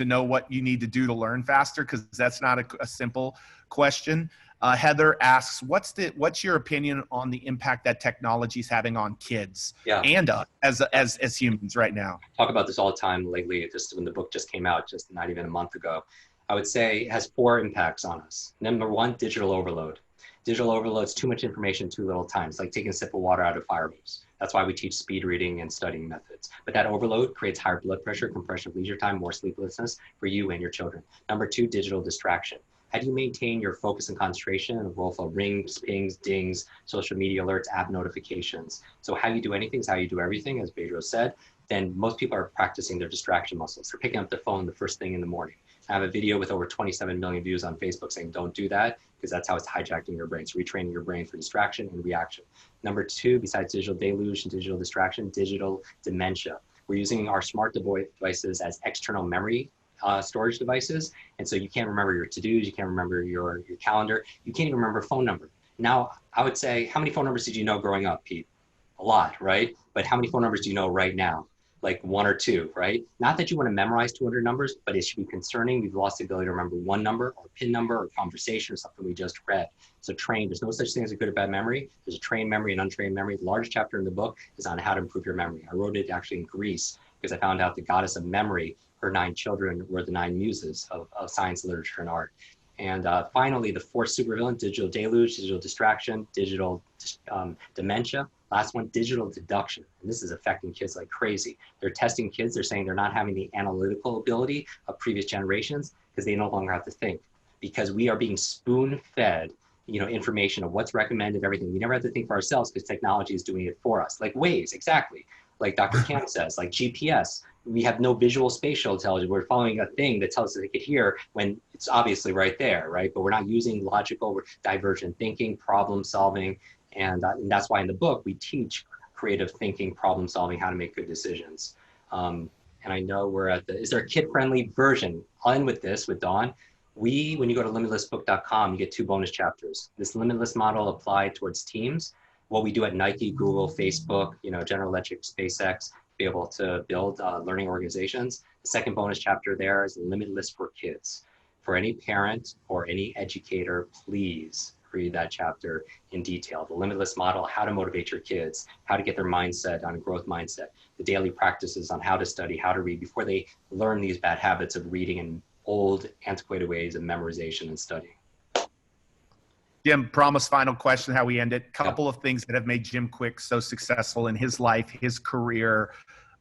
know what you need to do to learn faster, because that's not a simple question. Heather asks, what's your opinion on the impact that technology is having on kids and us as humans right now? I talk about this all the time lately, just when the book just came out, just not even a month ago. I would say it has 4 impacts on us. Number 1, digital overload. Digital overload is too much information, too little time. It's like taking a sip of water out of a fire hose. That's why we teach speed reading and studying methods. But that overload creates higher blood pressure, compression of leisure time, more sleeplessness for you and your children. Number 2, digital distraction. How do you maintain your focus and concentration in a world of rings, pings, dings, social media alerts, app notifications? So how you do anything is how you do everything, as Pedro said. Then most people are practicing their distraction muscles. They're picking up their phone the first thing in the morning. I have a video with over 27 million views on Facebook saying don't do that, because that's how it's hijacking your brain. It's retraining your brain for distraction and reaction. Number two, besides digital deluge and digital distraction, digital dementia. We're using our smart devices as external memory storage devices. And so you can't remember your to-dos, you can't remember your calendar, you can't even remember a phone number. Now, I would say, how many phone numbers did you know growing up, Pete? A lot, right? But how many phone numbers do you know right now? Like one or two, right? Not that you want to memorize 200 numbers, but it should be concerning. We've lost the ability to remember one number or PIN number or conversation or something we just read. So trained, there's no such thing as a good or bad memory. There's a trained memory and untrained memory. The largest chapter in the book is on how to improve your memory. I wrote it actually in Greece because I found out the goddess of memory, her 9 children were the 9 muses of science, literature, and art. And finally, the 4th supervillain, digital deluge, digital distraction, digital dementia. Last one, digital deduction. And this is affecting kids like crazy. They're testing kids. They're saying they're not having the analytical ability of previous generations because they no longer have to think. Because we are being spoon-fed, information of what's recommended, everything. We never have to think for ourselves because technology is doing it for us. Like Waze, exactly. Like Dr. Camp says, like GPS. We have no visual spatial intelligence. We're following a thing that tells us they could hear when it's obviously right there, right? But we're not using logical, divergent thinking, problem solving. And that's why in the book, we teach creative thinking, problem solving, how to make good decisions. And I know we're at is there a kid-friendly version? I'll end with this, with Dawn. When you go to limitlessbook.com, you get 2 bonus chapters. This Limitless model applied towards teams. What we do at Nike, Google, Facebook, General Electric, SpaceX, be able to build learning organizations. The second bonus chapter there is Limitless for Kids. For any parent or any educator, please read that chapter in detail. The Limitless model, how to motivate your kids, how to get their mindset on a growth mindset, the daily practices on how to study, how to read before they learn these bad habits of reading in old, antiquated ways of memorization and studying. Jim, promise final question, how we end it. Couple of things that have made Jim Kwik so successful in his life, his career.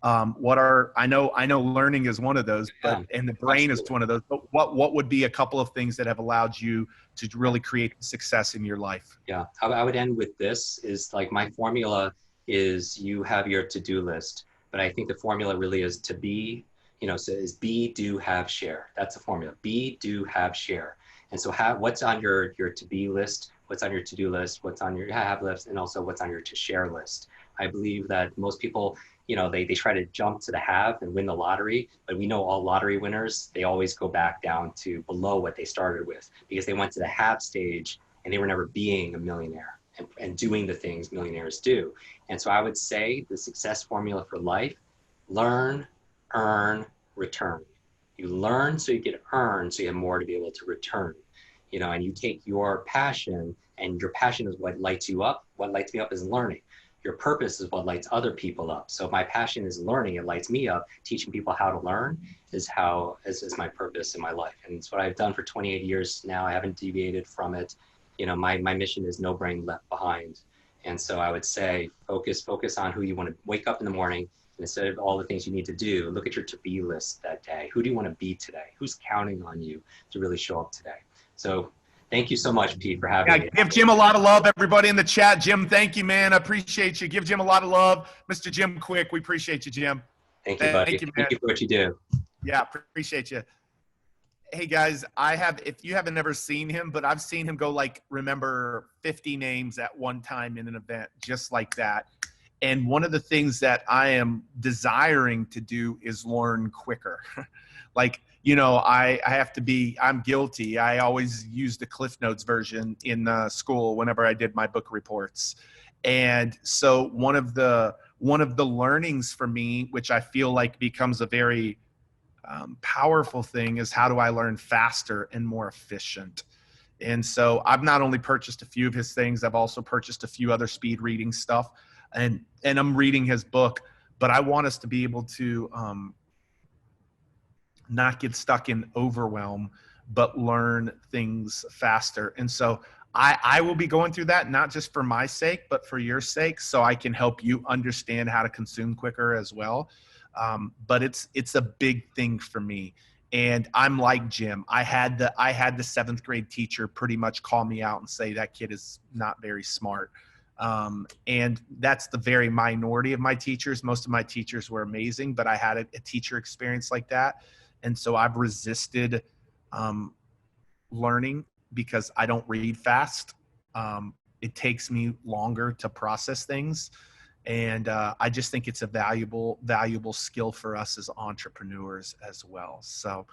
I know learning is one of those, but and the brain is one of those. But what would be a couple of things that have allowed you to really create success in your life? Yeah, I would end with this. Is like my formula is you have your to-do list, but I think the formula really is to be, so is be, do, have, share. That's the formula. Be, do, have, share. And so what's on your to-be list, what's on your to-do list, what's on your have list, and also what's on your to-share list. I believe that most people, they try to jump to the have and win the lottery, but we know all lottery winners, they always go back down to below what they started with because they went to the have stage and they were never being a millionaire and doing the things millionaires do. And so I would say the success formula for life, learn, earn, return. You learn so you get earn, so you have more to be able to return, and you take your passion, and your passion is what lights you up. What lights me up is learning. Your purpose is what lights other people up. So if my passion is learning, it lights me up. Teaching people how to learn is my purpose in my life. And it's what I've done for 28 years now. I haven't deviated from it. My mission is no brain left behind. And so I would say, focus on who you want to wake up in the morning. And instead of all the things you need to do, look at your to-be list that day. Who do you want to be today? Who's counting on you to really show up today? So thank you so much, Pete, for having me. Give Jim a lot of love, everybody in the chat. Jim, thank you, man. I appreciate you. Give Jim a lot of love. Mr. Jim Kwik, we appreciate you, Jim. Thank you, buddy. Thank you for what you do. Yeah, appreciate you. Hey, guys, if you haven't ever seen him, but I've seen him go remember 50 names at one time in an event, just like that. And one of the things that I am desiring to do is learn quicker. I'm guilty. I always used the Cliff Notes version in school whenever I did my book reports. And so one of the learnings for me, which I feel like becomes a very powerful thing, is how do I learn faster and more efficient? And so I've not only purchased a few of his things, I've also purchased a few other speed reading stuff. And I'm reading his book, but I want us to be able to not get stuck in overwhelm, but learn things faster. And so I will be going through that, not just for my sake, but for your sake, so I can help you understand how to consume quicker as well. But it's a big thing for me. And I'm like Jim. I had the 7th grade teacher pretty much call me out and say that kid is not very smart. And that's the very minority of my teachers. Most of my teachers were amazing, but I had a teacher experience like that. And so I've resisted learning because I don't read fast. It takes me longer to process things. And I just think it's a valuable skill for us as entrepreneurs as well. So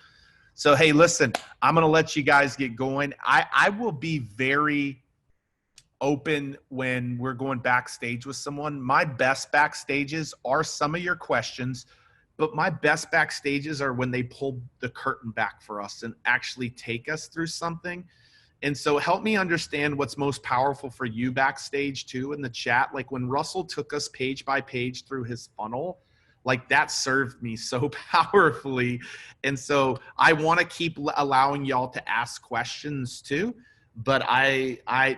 hey, listen, I'm going to let you guys get going. I will be very open when we're going backstage with someone. My best backstages are some of your questions, but my best backstages are when they pull the curtain back for us and actually take us through something. And so help me understand what's most powerful for you backstage too in the chat. Like when Russell took us page by page through his funnel, like that served me so powerfully. And so I want to keep allowing y'all to ask questions too. But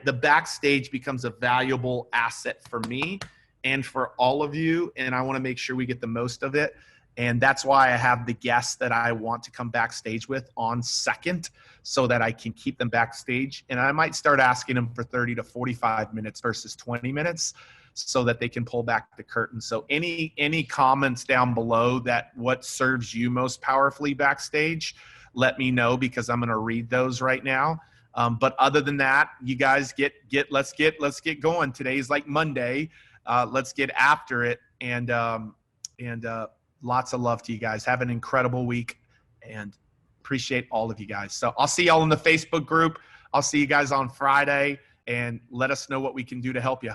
the backstage becomes a valuable asset for me and for all of you. And I want to make sure we get the most of it. And that's why I have the guests that I want to come backstage with on second so that I can keep them backstage. And I might start asking them for 30 to 45 minutes versus 20 minutes so that they can pull back the curtain. So any comments down below that what serves you most powerfully backstage, let me know because I'm going to read those right now. But other than that, you guys let's get going. Today's like Monday. Let's get after it. And lots of love to you guys. Have an incredible week and appreciate all of you guys. So I'll see y'all in the Facebook group. I'll see you guys on Friday and let us know what we can do to help you.